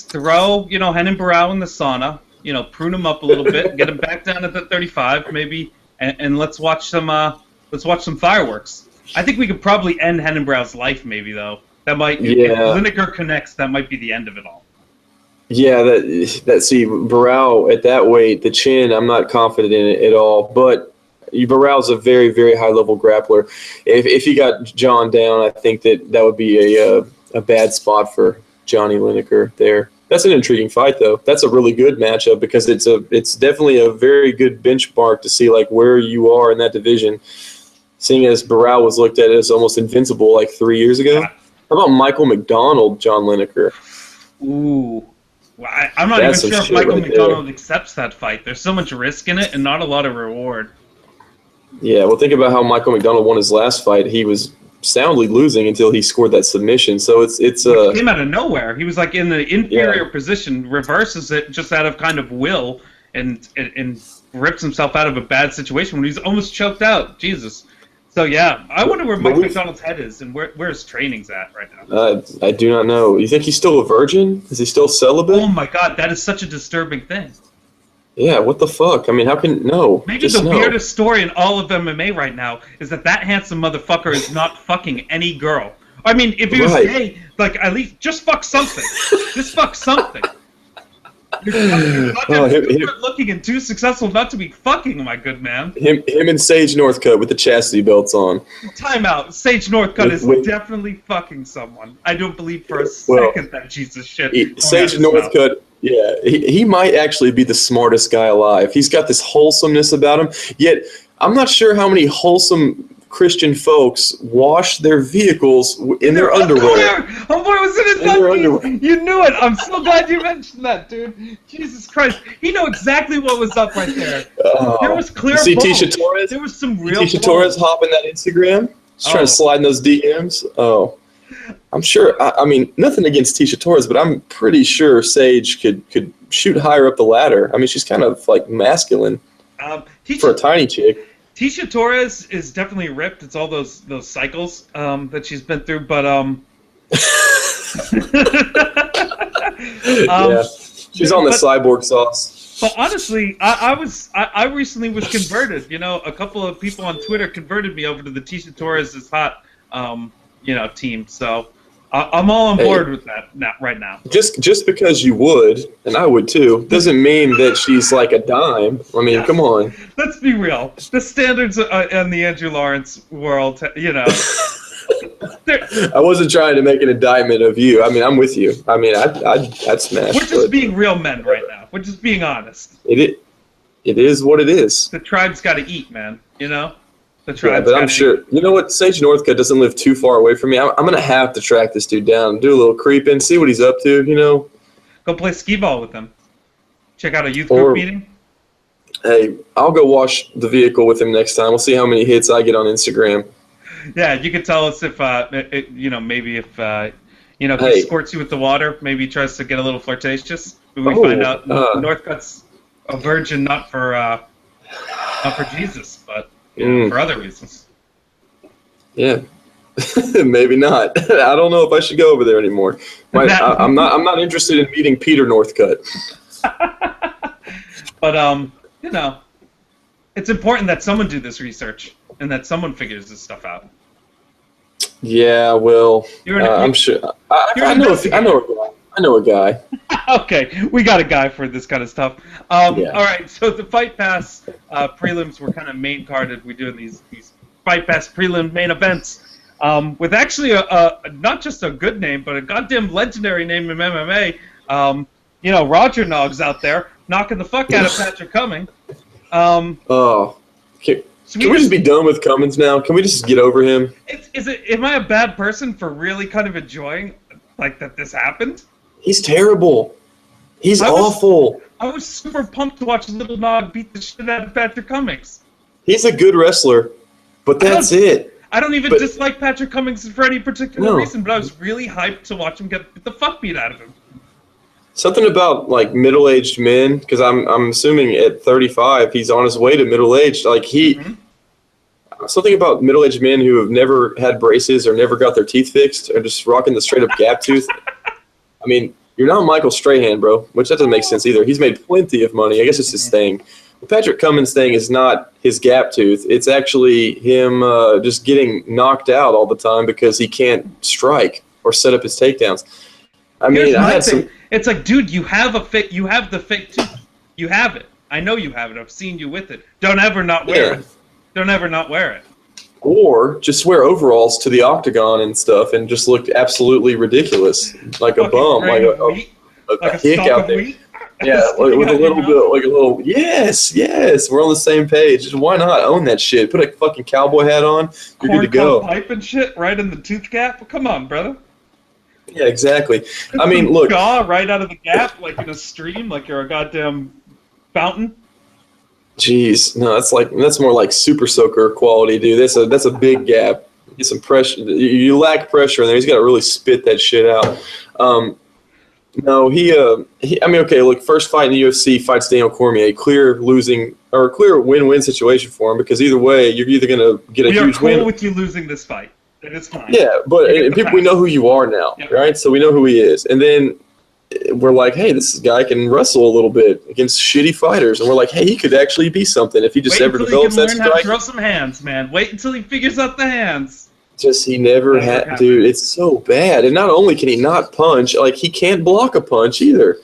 throw, Renan Barão in the sauna, prune him up a little bit, get him back down at the 35 maybe, and let's watch some fireworks. I think we could probably end Renan Barão's life maybe though. That might if Lineker connects, that might be the end of it all. Yeah, see Barão at that weight, the chin, I'm not confident in it at all, but Burrell's a very, very high-level grappler. If he got John down, I think that would be a bad spot for Johnny Lineker there. That's an intriguing fight, though. That's a really good matchup because it's definitely a very good benchmark to see like where you are in that division. Seeing as Burrell was looked at as almost invincible like 3 years ago. Yeah. How about Michael McDonald, John Lineker? Ooh. Well, I'm not even sure if Michael McDonald accepts that fight. There's so much risk in it and not a lot of reward. Yeah, well, think about how Michael McDonald won his last fight. He was soundly losing until he scored that submission. So it came out of nowhere. He was like in the inferior position, reverses it just out of kind of will, and rips himself out of a bad situation when he's almost choked out. Jesus. So yeah, I wonder where Mike McDonald's head is and where his training's at right now. I do not know. You think he's still a virgin? Is he still celibate? Oh my God, that is such a disturbing thing. Yeah, what the fuck? I mean, how can Maybe the weirdest story in all of MMA right now is that handsome motherfucker is not fucking any girl. I mean, if he was gay, like at least just fuck something. Just fuck something. You're not too looking and too successful not to be fucking, my good man. Him and Sage Northcutt with the chastity belts on. Time out. Sage Northcutt is definitely fucking someone. I don't believe for a second that Jesus shit. Sage Northcutt, yeah, he might actually be the smartest guy alive. He's got this wholesomeness about him, yet I'm not sure how many wholesome Christian folks wash their vehicles in their underwear. Homeboy was in his underwear. You knew it. I'm so glad you mentioned that, dude. Jesus Christ. He knew exactly what was up right there. There was clear See Tisha Torres? There was some real Tisha Torres hopping that Instagram? Just trying to slide in those DMs? Oh. I'm sure, I mean, nothing against Tisha Torres, but I'm pretty sure Sage could shoot higher up the ladder. I mean, she's kind of like masculine for a tiny chick. Tisha Torres is definitely ripped. It's all those cycles that she's been through, but yeah, she's on the cyborg sauce. But honestly, I recently was converted. You know, a couple of people on Twitter converted me over to the Tisha Torres is hot, team. So I'm all on board with that right now. Just because you would, and I would too, doesn't mean that she's like a dime. I mean, come on. Let's be real. The standards in the Andrew Lawrence world, I wasn't trying to make an indictment of you. I mean, I'm with you. I mean, I'd smash. We're just being real men right now. We're just being honest. It is what it is. The tribe's got to eat, man. You know? Yeah, but I'm sure. You know what? Sage Northcutt doesn't live too far away from me. I'm going to have to track this dude down, do a little creeping, see what he's up to, you know? Go play skee ball with him. Check out a youth group meeting. Hey, I'll go wash the vehicle with him next time. We'll see how many hits I get on Instagram. Yeah, you could tell us if, maybe if, he squirts you with the water, maybe he tries to get a little flirtatious. We find out Northcutt's a virgin, not for Jesus, but for other reasons. Yeah, maybe not. I don't know if I should go over there anymore. I'm not interested in meeting Peter Northcutt. But it's important that someone do this research and that someone figures this stuff out. Yeah, well, I'm sure. I know a guy. Okay, we got a guy for this kind of stuff. All right, so the Fight Pass prelims were kind of main carded. We're doing these Fight Pass prelim main events with actually a not just a good name, but a goddamn legendary name in MMA. Roger Nog's out there knocking the fuck out of Patrick Cummings. Can we just be done with Cummins now? Can we just get over him? Am I a bad person for really kind of enjoying like that this happened? He's terrible. He's awful. I was super pumped to watch Little Nog beat the shit out of Patrick Cummings. He's a good wrestler, but that's it. I don't even dislike Patrick Cummings for any particular reason, but I was really hyped to watch him get the fuck beat out of him. Something about like middle-aged men, because I'm assuming at 35 he's on his way to middle-aged. Like something about middle-aged men who have never had braces or never got their teeth fixed or just rocking the straight-up gap tooth. I mean, you're not Michael Strahan, bro, which that doesn't make sense either. He's made plenty of money. I guess it's his thing. The Patrick Cummins thing is not his gap tooth. It's actually him just getting knocked out all the time because he can't strike or set up his takedowns. I mean, It's like, dude, you have the fake tooth. You have it. I know you have it. I've seen you with it. Don't ever not wear it. They'll never not wear it. Or just wear overalls to the octagon and stuff and just look absolutely ridiculous, like a bum, like a hick out there. Yeah, with a little bit, like a little. Yes, we're on the same page. Just why not own that shit? Put a fucking cowboy hat on. You're good to go. Pipe and shit right in the tooth gap. Come on, brother. Yeah, exactly. I mean, look. Jaw right out of the gap, like in a stream, like you're a goddamn fountain. Jeez, no, that's more like super soaker quality, dude. That's a big gap. Get some pressure. You lack pressure in there. He's got to really spit that shit out. No, I mean, okay, look, first fight in the UFC, fights Daniel Cormier, clear losing or a clear win-win situation for him because either way, you're either gonna get a huge win. We are cool with you losing this fight. It's fine. Yeah, but people, we know who you are now, right? So we know who he is, and then we're like, hey, this guy can wrestle a little bit against shitty fighters, and we're like, hey, he could actually be something if he just ever develops that strike. Throw some hands, man. Wait until he figures out the hands. Just he never had, dude. It's so bad, and not only can he not punch, like he can't block a punch either.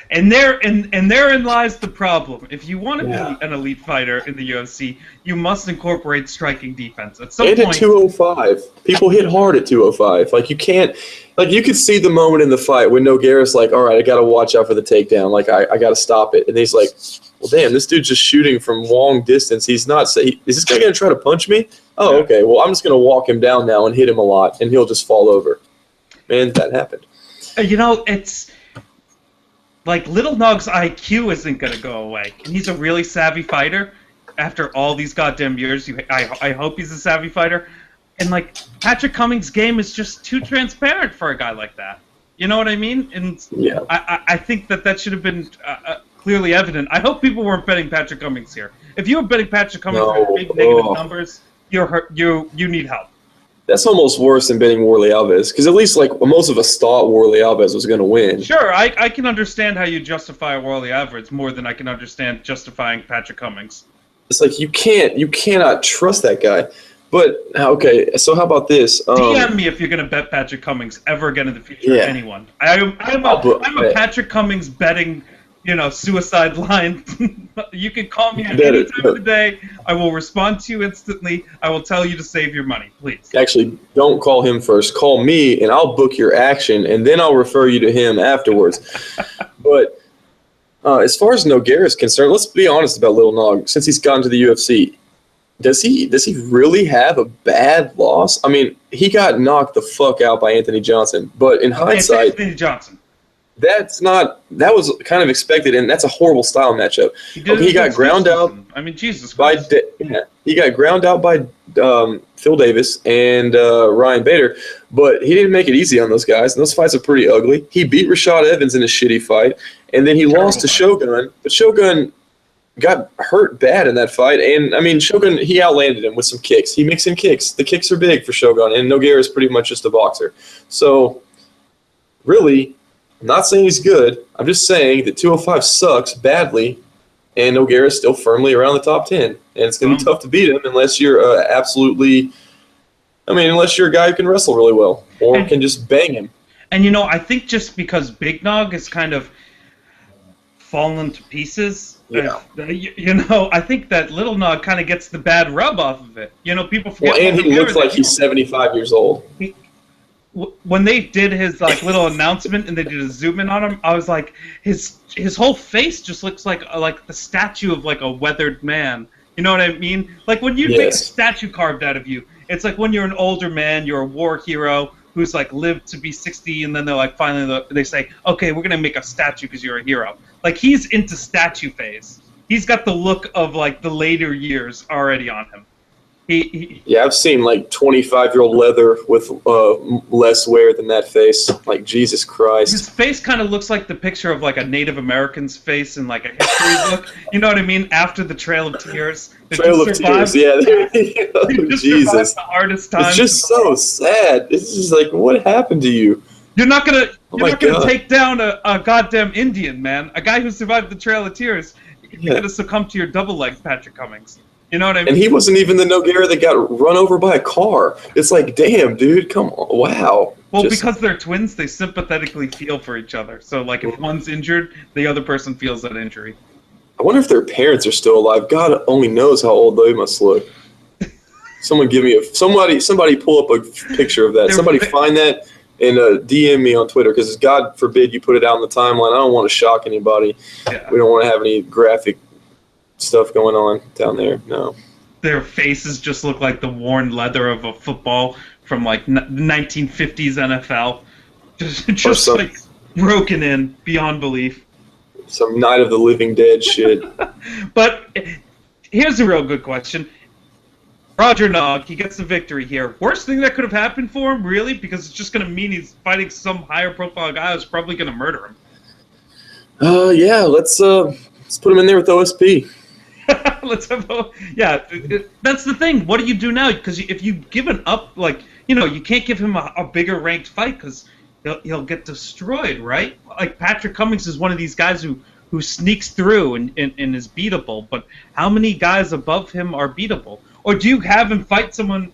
And therein lies the problem. If you want to be an elite fighter in the UFC, you must incorporate striking defense. At some point, at 205, people hit hard at 205. Like you can't, like you could see the moment in the fight when Nogueira's like, all right, I got to watch out for the takedown. Like I got to stop it. And he's like, well, damn, this dude's just shooting from long distance. He's not. Is this guy gonna try to punch me? Oh, okay. Well, I'm just gonna walk him down now and hit him a lot, and he'll just fall over. Man, that happened. You know, it's. Like, Little Nog's IQ isn't going to go away. And he's a really savvy fighter. After all these goddamn years, I hope he's a savvy fighter. And, like, Patrick Cummings' game is just too transparent for a guy like that. You know what I mean? And I think that should have been clearly evident. I hope people weren't betting Patrick Cummings here. If you were betting Patrick Cummings for big negative numbers, you need help. That's almost worse than betting Warley Alves, because at least like most of us thought Warley Alves was going to win. Sure, I can understand how you justify Warley Alves more than I can understand justifying Patrick Cummings. It's like you cannot trust that guy. But okay, so how about this? DM me if you're going to bet Patrick Cummings ever again in the future. Anyone? I'm a Patrick Cummings betting. Suicide line. You can call me at any time of the day. I will respond to you instantly. I will tell you to save your money, please. Actually, don't call him first. Call me, and I'll book your action, and then I'll refer you to him afterwards. But as far as Nogueira is concerned, let's be honest about Little Nog. Since he's gotten to the UFC, does he really have a bad loss? I mean, he got knocked the fuck out by Anthony Johnson, but in hindsight, Anthony Johnson. That was kind of expected, and that's a horrible style matchup. He got ground out. I mean, Jesus Christ. He got ground out by Phil Davis and Ryan Bader, but he didn't make it easy on those guys, and those fights are pretty ugly. He beat Rashad Evans in a shitty fight, and then he lost to Shogun, but Shogun got hurt bad in that fight, and I mean, Shogun, he outlanded him with some kicks. He mixed in kicks. The kicks are big for Shogun, and Nogueira is pretty much just a boxer. So, really, I'm not saying he's good. I'm just saying that 205 sucks badly, and Nogueira is still firmly around the top 10. And it's going to be tough to beat him unless you're unless you're a guy who can wrestle really well or can just bang him. And, I think just because Big Nog is kind of fallen to pieces, I think that Little Nog kind of gets the bad rub off of it. People forget. Well, and he looks like he's 75 years old. When they did his little announcement and they did a zoom in on him, I was like, his whole face just looks like the statue of like a weathered man. You know what I mean? Like when you make a statue carved out of you, it's like when you're an older man, you're a war hero who's like lived to be 60, and then they're like finally they say, okay, we're gonna make a statue because you're a hero. Like he's into statue phase. He's got the look of like the later years already on him. I've seen like 25-year-old leather with less wear than that face. Like Jesus Christ, his face kind of looks like the picture of like a Native American's face in like a history book. You know what I mean? After the Trail of Tears. Tears, yeah. Jesus, the hardest time. It's just so sad. It's just like, what happened to you? You're not gonna take down a goddamn Indian, man. A guy who survived the Trail of Tears. You're gonna succumb to your double leg, Patrick Cummings. You know what I mean? And he wasn't even the Nogueira that got run over by a car. It's like, damn, dude, come on. Wow. Well, because they're twins, they sympathetically feel for each other. So, like, if one's injured, the other person feels that injury. I wonder if their parents are still alive. God only knows how old they must look. Someone give me somebody pull up a picture of that. Somebody find that and DM me on Twitter, because God forbid you put it out on the timeline. I don't want to shock anybody. Yeah. We don't want to have any graphic stuff going on down there. No. Their faces just look like the worn leather of a football from like 1950s NFL. Just like broken in beyond belief. Some Night of the Living Dead shit. But here's a real good question. Roger Nog, he gets the victory here. Worst thing that could have happened for him, really, because it's just going to mean he's fighting some higher profile guy who's probably going to murder him. Yeah, let's put him in there with OSP. That's the thing. What do you do now? Because if you've given up, you can't give him a bigger ranked fight because he'll get destroyed, right? Like Patrick Cummings is one of these guys who sneaks through and is beatable, but how many guys above him are beatable? Or do you have him fight someone,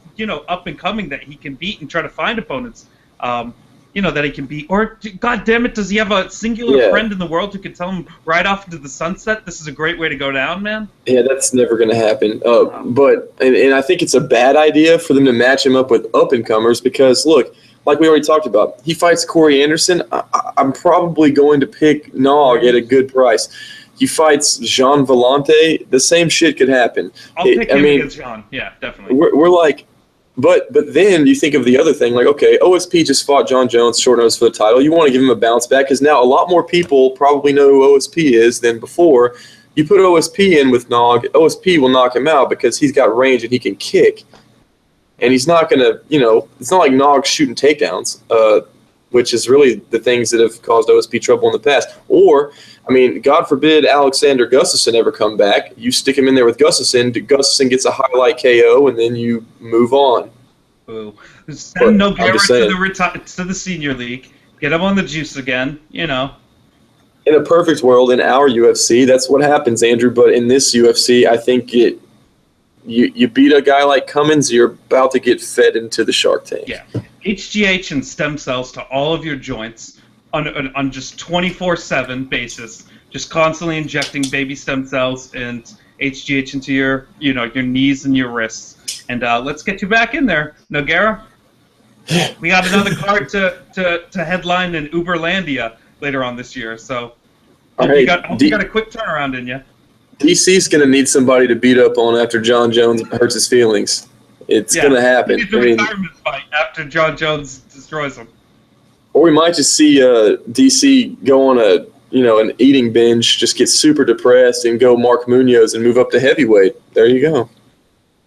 up and coming that he can beat and try to find opponents, that he can beat? Or, God damn it, does he have a singular friend in the world who can tell him right off into the sunset, this is a great way to go down, man? Yeah, that's never going to happen. But I think it's a bad idea for them to match him up with up-and-comers because, look, like we already talked about, he fights Corey Anderson. I'm probably going to pick Nog at a good price. He fights Jean Vellante. The same shit could happen. I'll pick him against Jean. Yeah, definitely. We're like, but then you think of the other thing, like, okay, OSP just fought John Jones, short notice for the title. You want to give him a bounce back because now a lot more people probably know who OSP is than before. You put OSP in with Nog, OSP will knock him out because he's got range and he can kick. And he's not going to, it's not like Nog shooting takedowns, which is really the things that have caused OSP trouble in the past. Or, God forbid Alexander Gustafsson ever come back. You stick him in there with Gustafsson. Gustafsson gets a highlight KO, and then you move on. Boo. Send Nogueira to the senior league. Get him on the juice again, In a perfect world, in our UFC, that's what happens, Andrew. But in this UFC, I think you beat a guy like Cummins, you're about to get fed into the Shark Tank. Yeah. HGH and stem cells to all of your joints on just 24/7 basis, just constantly injecting baby stem cells and HGH into your knees and your wrists. And let's get you back in there, Nogueira. We got another card to headline in Uberlandia later on this year, so you got a quick turnaround in you. DC's going to need somebody to beat up on after John Jones hurts his feelings. It's going to happen. He needs a retirement fight after John Jones destroys him. Or we might just see DC go on an eating binge, just get super depressed and go Mark Munoz and move up to heavyweight. There you go.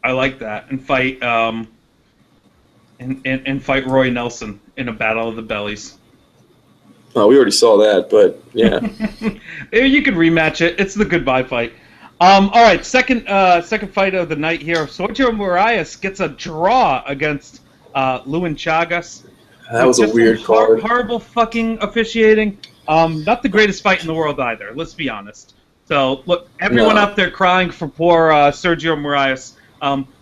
I like that. And fight and fight Roy Nelson in a battle of the bellies. Oh, we already saw that, but yeah. You can rematch it. It's the goodbye fight. All right, second fight of the night here. Sergio Moraes gets a draw against Lewin Chagas. That was a weird card. Horrible fucking officiating. Not the greatest fight in the world either. Let's be honest. So look, everyone out there crying for poor Sergio Moraes.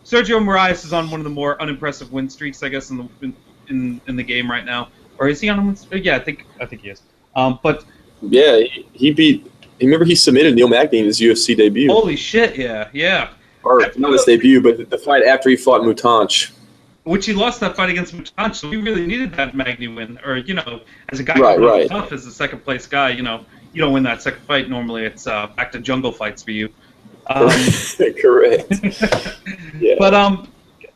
Sergio Moraes is on one of the more unimpressive win streaks, I guess, in the game right now. Or is he on a win streak? Yeah, I think he is. But yeah, he beat. Remember, he submitted Neil Magny in his UFC debut. Holy shit! Yeah. Or not his debut, but the fight after he fought Mutanch. Which he lost that fight against Mutanch, so we really needed that Magny win. Or as a guy who's tough as the second place guy, you don't win that second fight. Normally, it's back to jungle fights for you. Correct. Yeah. But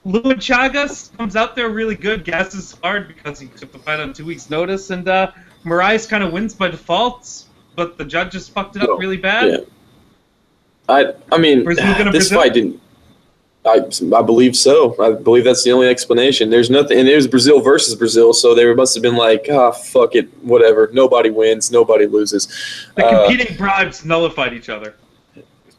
Lewin Chagas comes out there really good, gasses hard because he took the fight on 2 weeks' notice, and Moraes kind of wins by default, but the judges fucked it up really bad. Yeah. This fight didn't. I believe so. I believe that's the only explanation. There's nothing, and it was Brazil versus Brazil, so they must have been like, fuck it, whatever. Nobody wins, nobody loses. The competing bribes nullified each other.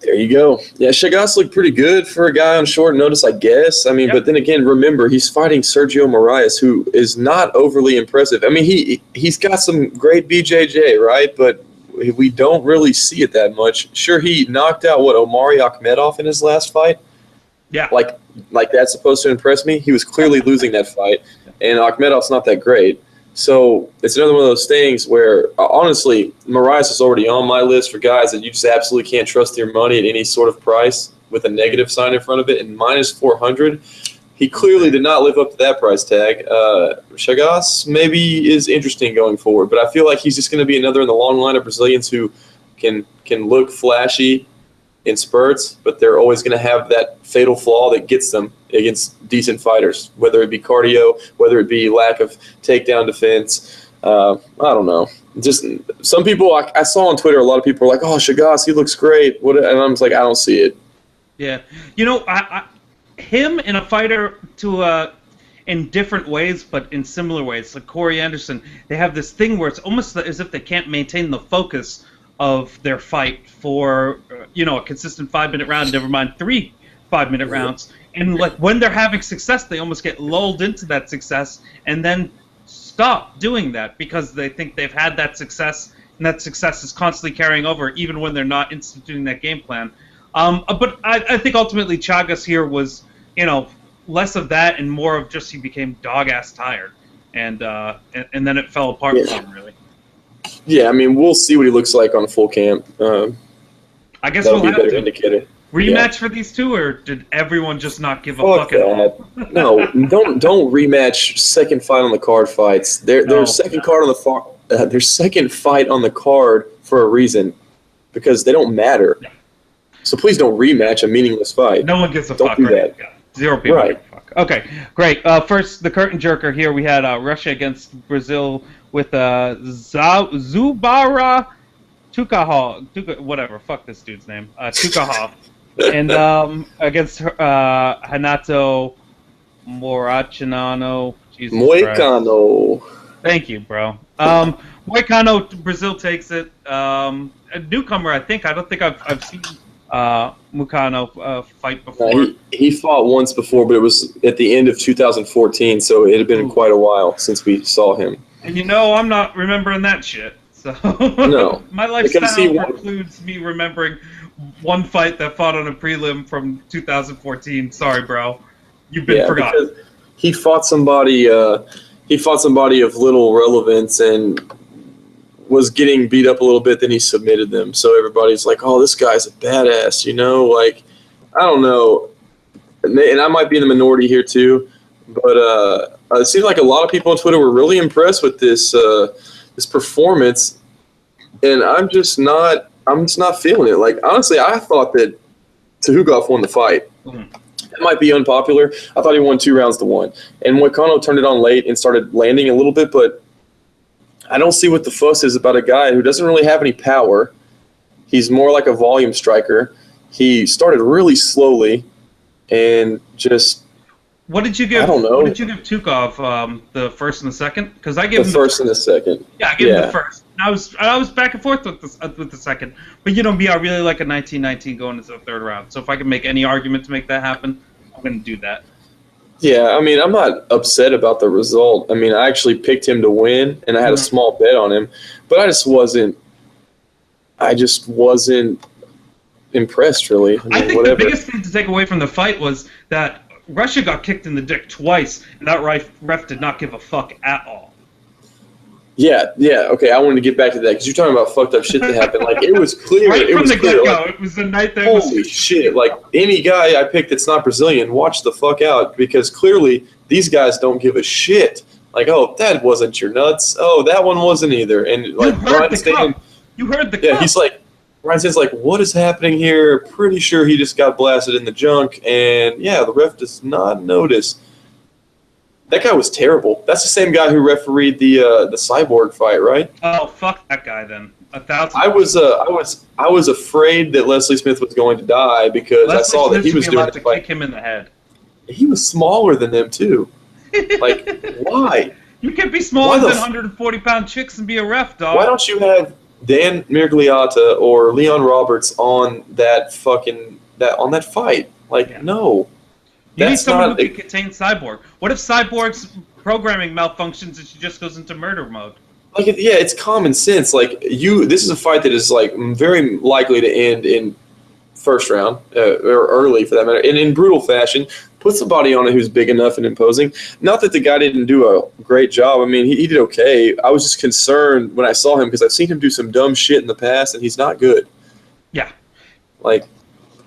There you go. Yeah, Chagas looked pretty good for a guy on short notice, I guess. But then again, remember, he's fighting Sergio Moraes, who is not overly impressive. He's got some great BJJ, right? But we don't really see it that much. Sure, he knocked out, Omari Akhmedov in his last fight? Yeah. Like that's supposed to impress me? He was clearly losing that fight, and Akhmedov's not that great. So it's another one of those things where, honestly, Moraes is already on my list for guys that you just absolutely can't trust your money at any sort of price with a negative sign in front of it. And minus 400, he clearly did not live up to that price tag. Chagas maybe is interesting going forward, but I feel like he's just going to be another in the long line of Brazilians who can look flashy in spurts, but they're always going to have that fatal flaw that gets them against decent fighters, whether it be cardio, whether it be lack of takedown defense. I don't know. Just some people I saw on Twitter, a lot of people were like, "Oh, Chagas, he looks great." And I'm just like, I don't see it. Yeah, him and a fighter in different ways, but in similar ways, like Corey Anderson, they have this thing where it's almost as if they can't maintain the focus of their fight for a consistent 5-minute round, never mind 3 5-minute rounds. And like when they're having success, they almost get lulled into that success and then stop doing that because they think they've had that success, and that success is constantly carrying over even when they're not instituting that game plan. But I think ultimately Chagas here was, less of that and more of just he became dog-ass tired. And then it fell apart for him, really. Yeah, I mean, we'll see what he looks like on full camp. I guess that'll we'll be have a better to. indicator. Rematch for these two, or did everyone just not give a fuck at all? No, don't rematch second fight on the card fights. Their second fight on the card for a reason, because they don't matter. So please don't rematch a meaningless fight. No one gives a don't fuck. Do right? that. Zero people right. give a fuck. Okay, great. First, the curtain jerker here. We had Russia against Brazil with Zubara Tukhov, whatever. Fuck this dude's name. Tukhov. And against Renato Moicano. Moicano. Thank you, bro. Moicano, Brazil takes it. A newcomer, I think. I don't think I've seen Moicano fight before. He fought once before, but it was at the end of 2014, so it had been quite a while since we saw him. And I'm not remembering that shit. So no, my lifestyle precludes me remembering one fight that fought on a prelim from 2014. Sorry, bro. You've been forgotten. Because he fought somebody of little relevance and was getting beat up a little bit, then he submitted them. So everybody's like, oh, this guy's a badass, like, I don't know. And I might be in the minority here too, but it seems like a lot of people on Twitter were really impressed with this performance, and I'm just not feeling it. Like, honestly, I thought that Tuhugov won the fight. Mm-hmm. That might be unpopular. I thought he won 2 rounds to 1. And Moicano turned it on late and started landing a little bit, but I don't see what the fuss is about a guy who doesn't really have any power. He's more like a volume striker. He started really slowly and just... What did you give? I don't know. What did you give Tukhov? The first and the second? Because I gave him the first and the second. Yeah, I gave him the first. I was back and forth with the second. But me, I really like a 19-19 going into the third round. So if I can make any argument to make that happen, I'm going to do that. Yeah, I mean, I'm not upset about the result. I mean, I actually picked him to win, and I had a small bet on him. But I just wasn't impressed, really. I think the biggest thing to take away from the fight was that Russia got kicked in the dick twice, and that ref did not give a fuck at all. Yeah, okay, I wanted to get back to that, because you're talking about fucked up shit that happened. Like, it was clear. Right from the get-go, it was the night that holy shit, like, any guy I picked that's not Brazilian, watch the fuck out, because clearly these guys don't give a shit. Like, oh, that wasn't your nuts. Oh, that one wasn't either. And, like, You heard the Yeah, he's like, Ryan says, like, what is happening here? Pretty sure he just got blasted in the junk, and yeah, the ref does not notice. That guy was terrible. That's the same guy who refereed the Cyborg fight, right? Oh, fuck that guy then. 1,000. I was afraid that Leslie Smith was going to die because I saw that he was doing to kick him in the head. He was smaller than them too. Like, why? You can't be smaller than 140-pound chicks and be a ref, dog. Why don't you have Dan Miragliotta or Leon Roberts on that fight? Like, no. You need someone who can contain Cyborg. What if Cyborg's programming malfunctions and she just goes into murder mode? Like, yeah, it's common sense. Like, this is a fight that is, like, very likely to end in first round, or early for that matter, and in brutal fashion. put somebody on it who's big enough and imposing. Not that the guy didn't do a great job. I mean, he did okay. I was just concerned when I saw him because I've seen him do some dumb shit in the past, and he's not good. Yeah. Like,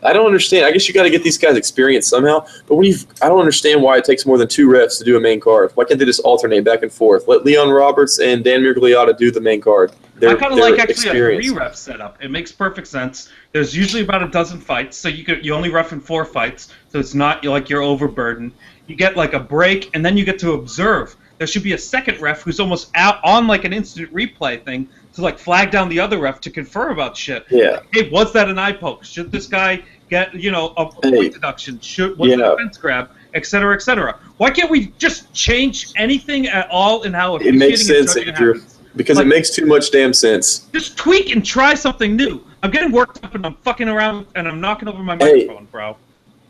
I don't understand. I guess you got to get these guys experience somehow. But I don't understand why it takes more than 2 refs to do a main card. Why can't they just alternate back and forth? Let Leon Roberts and Dan Miragliotta do the main card. I kind of like actually a 3-ref setup. It makes perfect sense. There's usually about a dozen fights, so you only ref in 4 fights, so it's not like you're overburdened. You get like a break, and then you get to observe. There should be a second ref who's almost out on like an instant replay thing to like flag down the other ref to confer about shit. Yeah. Hey, was that an eye poke? Should this guy get a point deduction? Was it a fence grab? Et cetera, et cetera. Why can't we just change anything at all in how it makes sense, Andrew? Because it makes too much damn sense. Just tweak and try something new. I'm getting worked up and I'm fucking around and I'm knocking over my microphone, bro.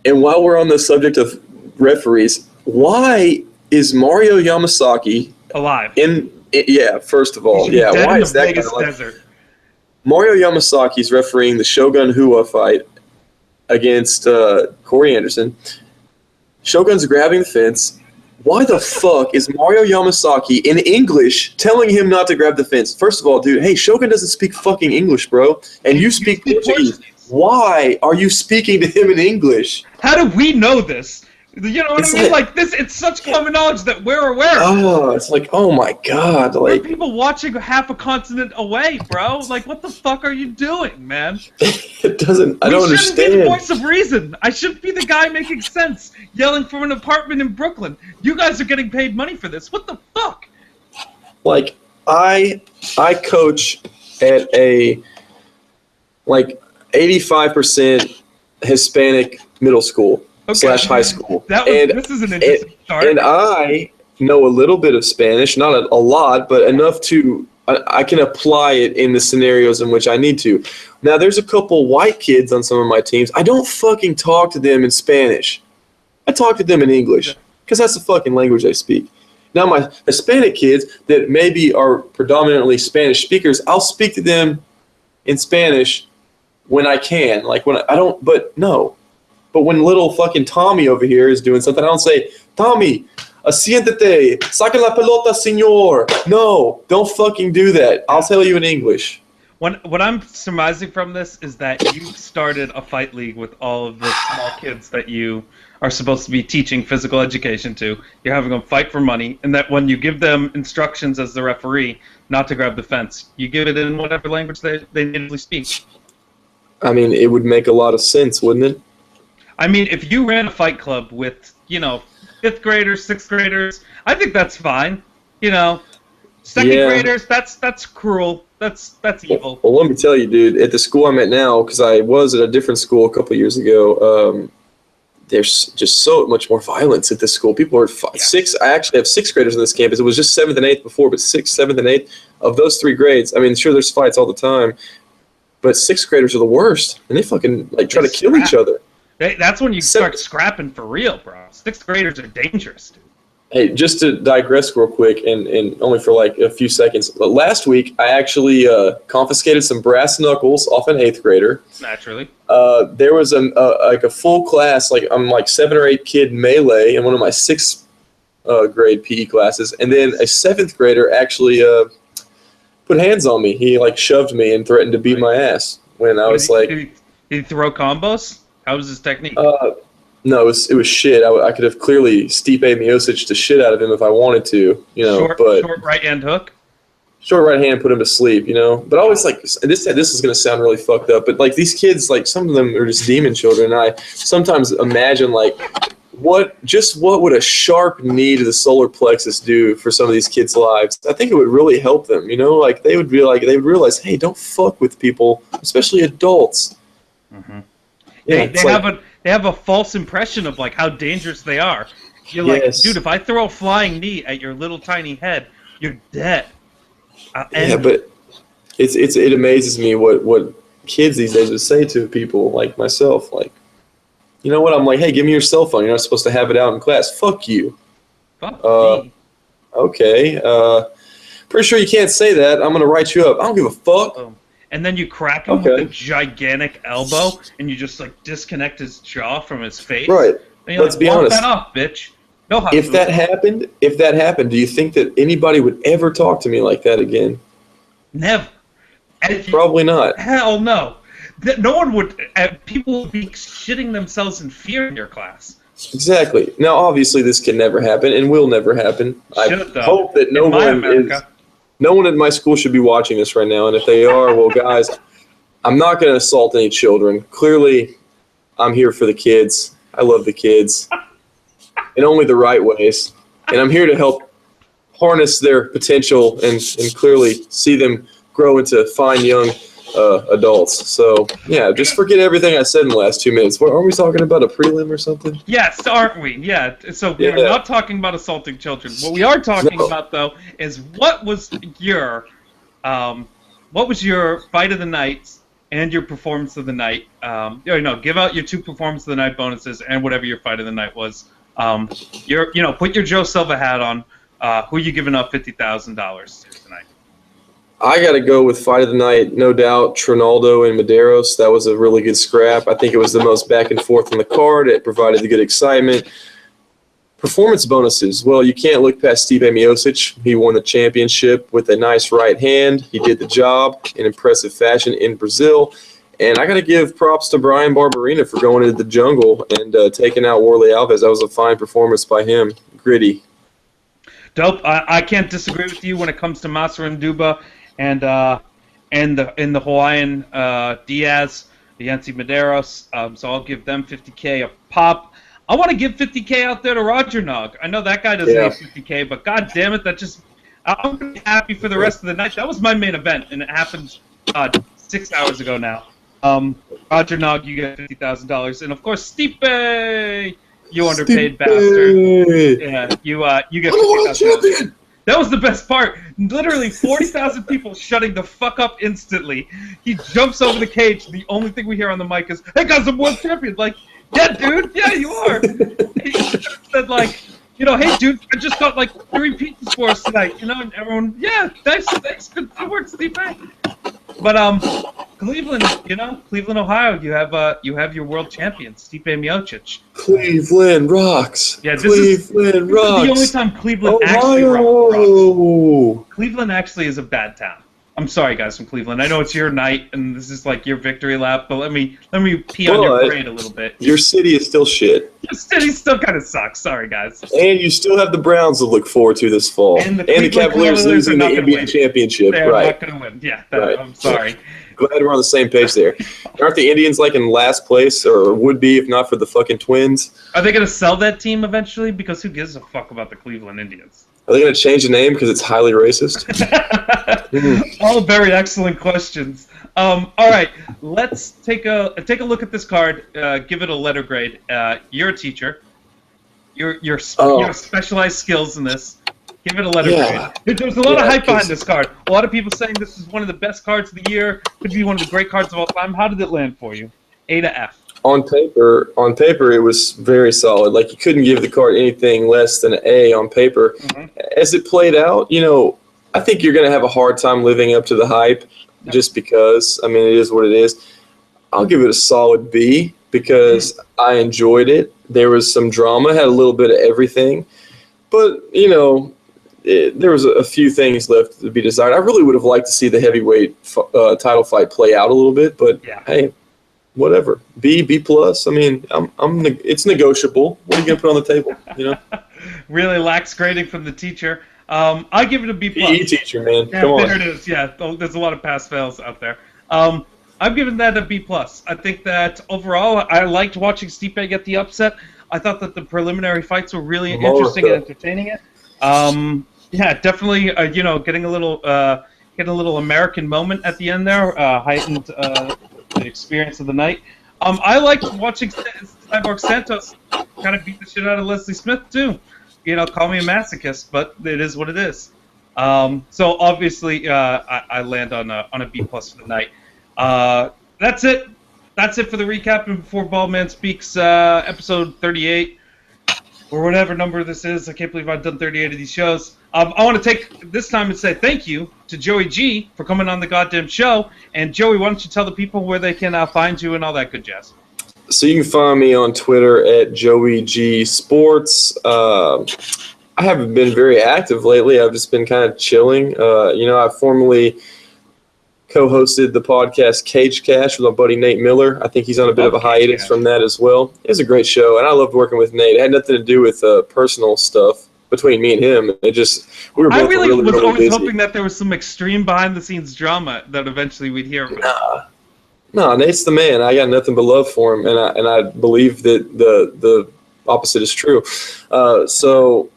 And while we're on the subject of referees, why is Mario Yamasaki alive? First of all, why is that guy alive? Mario Yamasaki's refereeing the Shogun Hua fight against Corey Anderson. Shogun's grabbing the fence. Why the fuck is Mario Yamasaki in English telling him not to grab the fence? First of all, dude, hey, Shogun doesn't speak fucking English, bro. And you speak Portuguese. Why are you speaking to him in English? How do we know this? You know what I mean? Like this, it's such common knowledge that we're aware of. Oh, it's like, oh my god, like there are people watching half a continent away, bro. Like, what the fuck are you doing, man? It doesn't. I don't understand. We shouldn't be the voice of reason. I shouldn't be the guy making sense, yelling from an apartment in Brooklyn. You guys are getting paid money for this. What the fuck? Like, I coach at a 85% Hispanic middle school. / high school. This is an interesting start. And I know a little bit of Spanish, not a lot, but enough to I can apply it in the scenarios in which I need to. Now, there's a couple white kids on some of my teams. I don't fucking talk to them in Spanish. I talk to them in English because that's the fucking language they speak. Now, my Hispanic kids that maybe are predominantly Spanish speakers, I'll speak to them in Spanish when I can. Like when I don't, but no. But when little fucking Tommy over here is doing something, I don't say, Tommy, asiéntate, saca la pelota, señor. No, don't fucking do that. I'll tell you in English. What I'm surmising from this is that you started a fight league with all of the small kids that you are supposed to be teaching physical education to. You're having them fight for money, and that when you give them instructions as the referee not to grab the fence, you give it in whatever language they natively speak. I mean, it would make a lot of sense, wouldn't it? I mean, if you ran a fight club with, 5th graders, 6th graders, I think that's fine. Second graders, that's cruel. That's evil. Well, let me tell you, dude, at the school I'm at now, because I was at a different school a couple of years ago, there's just so much more violence at this school. People are I actually have 6th graders on this campus. It was just 7th and 8th before, but 6th, 7th, and 8th of those 3 grades. I mean, sure, there's fights all the time, but 6th graders are the worst, and they fucking try to kill each other. That's when you start scrapping for real, bro. 6th graders are dangerous, dude. Hey, just to digress real quick, and only for a few seconds. Last week, I actually confiscated some brass knuckles off an 8th grader. Naturally. There was a full class, I'm 7 or 8 kid melee in one of my 6th grade PE classes, and then a 7th grader actually put hands on me. He shoved me and threatened to beat my ass when I was Did he throw combos? How was his technique? No, it was shit. I could have clearly Stipe Miocic the shit out of him if I wanted to, Short right hand hook. Short right hand put him to sleep, But I always this is gonna sound really fucked up, but these kids, some of them are just demon children. And I sometimes imagine what would a sharp knee to the solar plexus do for some of these kids' lives? I think it would really help them, they would realize, hey, don't fuck with people, especially adults. Mm-hmm. They have a false impression of how dangerous they are. You're dude, if I throw a flying knee at your little tiny head, you're dead. But it amazes me what kids these days would say to people like myself. You know what? I'm hey, give me your cell phone. You're not supposed to have it out in class. Fuck you. Fuck me. Okay. Pretty sure you can't say that. I'm gonna write you up. I don't give a fuck. And then you crack him with a gigantic elbow, and you just disconnect his jaw from his face. Right. You're let's like, be walk honest. that off, bitch. No hot If food. that happened, do you think that anybody would ever talk to me like that again? Never. And Probably not. hell no. No one would. People would be shitting themselves in fear in your class. Exactly. Now, obviously, this can never happen and will never happen. Should, I hope that in my America. no one in my school should be watching this right now. And if they are, well, guys, I'm not going to assault any children. Clearly, I'm here for the kids. I love the kids in only the right ways. And I'm here to help harness their potential and clearly see them grow into fine young adults. So, yeah, just forget everything I said in the last 2 minutes. Aren't we talking about a prelim or something? Yes, aren't we? Yeah. So we're not talking about assaulting children. What we are talking about, though, is what was your fight of the night and your performance of the night? Give out your 2 performance of the night bonuses and whatever your fight of the night was. Put your Joe Silva hat on. Who you giving up $50,000 tonight? I got to go with fight of the night, no doubt. Trinaldo and Medeiros. That was a really good scrap. I think it was the most back and forth on the card. It provided the good excitement. Performance bonuses. Well, you can't look past Stipe Miocic. He won the championship with a nice right hand. He did the job in impressive fashion in Brazil. And I got to give props to Brian Barberina for going into the jungle and taking out Warley Alves. That was a fine performance by him. Gritty. Dope. I can't disagree with you when it comes to Masra and Duba and the Hawaiian Diaz, the Yancy Medeiros. So I'll give them $50K a pop. I want to give $50K out there to Roger Nog. I know that guy doesn't need $50K, but god damn it, I'm gonna be happy for the rest of the night. That was my main event, and it happened 6 hours ago now. Roger Nog, you get $50,000, and of course Stipe, you underpaid bastard. Yeah, you get $50,000. That was the best part. Literally 40,000 people shutting the fuck up instantly. He jumps over the cage. The only thing we hear on the mic is, "Hey guys, I'm world champion." Like, yeah, dude. Yeah, you are. He said like, hey, dude, I just got like 3 pizzas for us tonight. And everyone, yeah, thanks. Good work, Stipe. But Cleveland, Cleveland, Ohio, you have your world champion, Stipe Miocic. Cleveland rocks. Yeah, Cleveland rocks. The only time Cleveland actually rocks. Cleveland actually is a bad town. I'm sorry, guys from Cleveland. I know it's your night and this is like your victory lap, but let me pee on your parade a little bit. Your city is still shit. Your city still kind of sucks. Sorry, guys. And you still have the Browns to look forward to this fall. And the Cavaliers losing the NBA championship. They're not going to win. Yeah, I'm sorry. Glad we're on the same page there. Aren't the Indians like in last place, or would be if not for the fucking Twins? Are they going to sell that team eventually? Because who gives a fuck about the Cleveland Indians? Are they going to change the name because it's highly racist? All very excellent questions. All right, let's take a look at this card. Give it a letter grade. You're a teacher. Your specialized skills in this. Give it a letter grade. There's a lot of hype behind this card. A lot of people saying this is one of the best cards of the year. Could be one of the great cards of all time. How did it land for you? A to F. On paper, it was very solid. Like, you couldn't give the card anything less than an A on paper. Mm-hmm. As it played out, I think you're going to have a hard time living up to the hype just because, it is what it is. I'll give it a solid B because I enjoyed it. There was some drama, had a little bit of everything. But, there was a few things left to be desired. I really would have liked to see the heavyweight title fight play out a little bit, but hey, whatever. B plus. It's negotiable. What are you gonna put on the table? Really lax grading from the teacher. I give it a B plus. PE teacher, man. Yeah, come on. There it is. Yeah, there's a lot of pass fails out there. I'm giving that a B plus. I think that overall, I liked watching Stipe get the upset. I thought that the preliminary fights were really interesting and entertaining. Yeah, definitely. Getting a little American moment at the end there, heightened the experience of the night. I liked watching Cyborg Santos kind of beat the shit out of Leslie Smith too. Call me a masochist, but it is what it is. So obviously, I land on a B plus for the night. That's it. That's it for the recap. And before Baldman Speaks, episode 38. Or whatever number this is. I can't believe I've done 38 of these shows. I want to take this time and say thank you to Joey G for coming on the goddamn show. And Joey, why don't you tell the people where they can find you and all that good jazz? So you can find me on Twitter at Joey G Sports. I haven't been very active lately. I've just been kind of chilling. I formerly co-hosted the podcast Cage Cash with my buddy Nate Miller. I think he's on a bit of a hiatus from that as well. It was a great show, and I loved working with Nate. It had nothing to do with personal stuff between me and him. We were both I really was really always busy. hoping that there was some extreme behind-the-scenes drama that eventually we'd hear about. No, Nate's the man. I got nothing but love for him, and I believe that the opposite is true. So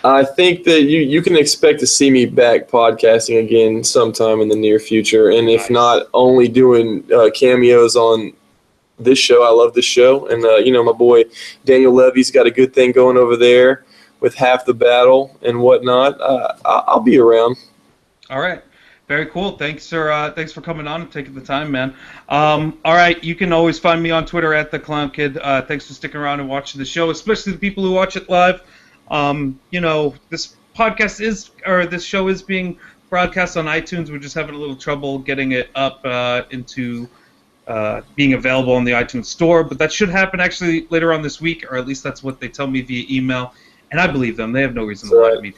I think that you can expect to see me back podcasting again sometime in the near future, and if not, only doing cameos on this show. I love this show, and my boy Daniel Levy's got a good thing going over there with Half the Battle and whatnot. I'll be around. All right. Very cool. Thanks for coming on and taking the time, man. All right, you can always find me on Twitter at the Clown Kid. Thanks for sticking around and watching the show, especially the people who watch it live. This this show is being broadcast on iTunes. We're just having a little trouble getting it up into being available on the iTunes store, but that should happen actually later on this week, or at least that's what they tell me via email, and I believe them. They have no reason to lie to me.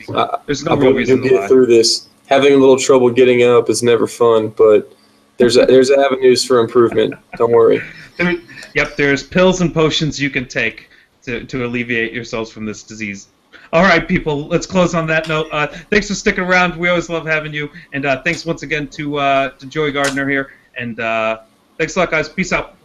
There's no real reason to lie. Get through this. Having a little trouble getting up is never fun, but there's avenues for improvement. Don't worry. Yep, there's pills and potions you can take to alleviate yourselves from this disease. All right, people, let's close on that note. Thanks for sticking around. We always love having you, and thanks once again to Joey Garner here. And thanks a lot, guys. Peace out.